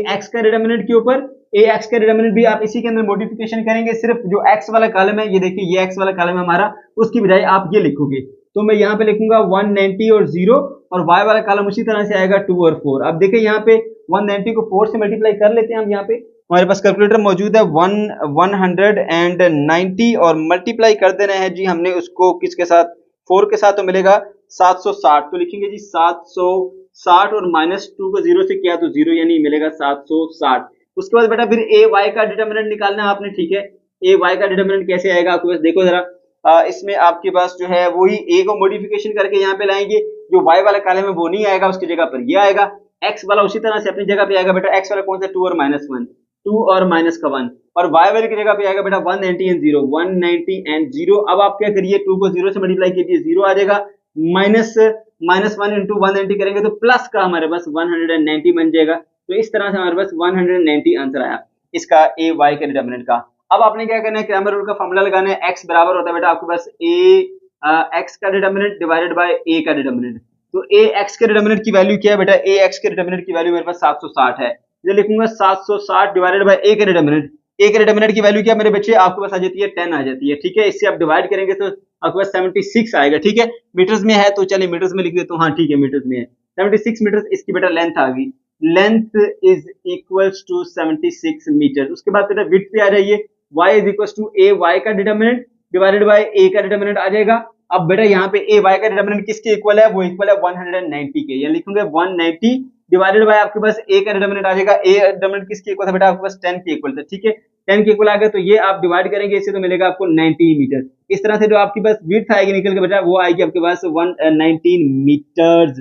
S1: ax का डिटर्मिनेंट के ऊपर, ax का डिटर्मिनेंट भी आप इसी के अंदर मॉडिफिकेशन करेंगे। सिर्फ जो x वाला कॉलम है, ये देखिए ये x वाला कॉलम है हमारा, उसकी बजाय आप ये लिखोगे। तो मैं यहाँ पे लिखूंगा 190 और 0, और y वाला कॉलम उसी तरह से आएगा 2 और 4। अब देखिए यहाँ पे 190 को 4 से मल्टीप्लाई कर लेते हैं हम। यहाँ पे हमारे पास कैलकुलेटर मौजूद है, 190 और मल्टीप्लाई कर देना है जी हमने उसको किसके साथ, 4 के साथ, तो मिलेगा 760। तो लिखेंगे जी 760 और -2 को 0 से किया तो 0, यानी मिलेगा 760। उसके बाद बेटा फिर a y का डिटर्मिनेंट निकालना है आपने, ठीक है। a y का डिटर्मिनेंट कैसे आएगा आपके पास, देखो जरा, इसमें आपके पास जो है वही a को मॉडिफिकेशन करके यहाँ पे लाएंगे। जो y वाला कॉलम है वो नहीं आएगा, उसकी जगह पर ये आएगा। x वाला उसी तरह से अपनी जगह पे आएगा बेटा। x वाला कौन सा, 2 और -1, 2 और माइनस का 1, और y वाले की जगह पे आएगा बेटा 190 एंड 0, 190 एंड 0। अब आप क्या करिए, 2 को 0 से मल्टीप्लाई कीजिए, 0 आ जाएगा। -1 इंटू 190 करेंगे तो प्लस का हमारे पास 190 बन जाएगा। तो इस तरह से हमारे पास 190 आंसर आया इसका a y के डिटर्मिनेंट का। अब आपने क्या करना है, क्रैमर रूल का फॉर्मूला लगाना है। x बराबर होता है बेटा आपके पास x का डिटर्मिनेंट डिवाइडेड बाय a का डिटर्मिनेंट। तो x के डिटर्मिनेंट की वैल्यू क्या है बेटा, x के डिटर्मिनेंट की वैल्यू मेरे पास 760 है। ये लिखूंगा 760 डिवाइडेड बाय a के डिटर्मिनेंट। a के डिटर्मिनेंट की वैल्यू क्या मेरे बच्चे, आपके पास आ जाती है 10 आ जाती है, ठीक है। इससे आप डिवाइड करेंगे तो आपके पास 76 आएगा, ठीक है। मीटर्स में है तो चलिए मीटर्स में लिख देता हूँ, हाँ ठीक है मीटर्स में है। 76 मीटर्स इसकी बेटा लेंथ आ गई, length is equals to 76 metre. उसके बाद बेटा विड्थ पे आ जाइए, y is equals to a y का डिटर्मिनेंट डिवाइडेड बाय a का डिटर्मिनेंट आ जाएगा। अब बेटा यहाँ पे a y का डिटर्मिनेंट किसके इक्वल है, वो इक्वल है 190 के, या लिखूंगे 190 डिवाइडेड बाय आपके पास a का डिटर्मिनेंट आ जाएगा। a डिटर्मिनेंट किसके इक्वल था बेटा, आपके पास 10 के इक्वल था, ठीक है। 10 के इक्वल आ गया, तो ये आप डिवाइड करेंगे इससे तो मिलेगा आपको 90 मीटर। इस तरह से जो आपके पास विड्थ आएगी निकल के बेटा, वो आएगी आपके पास 119 मीटर्स।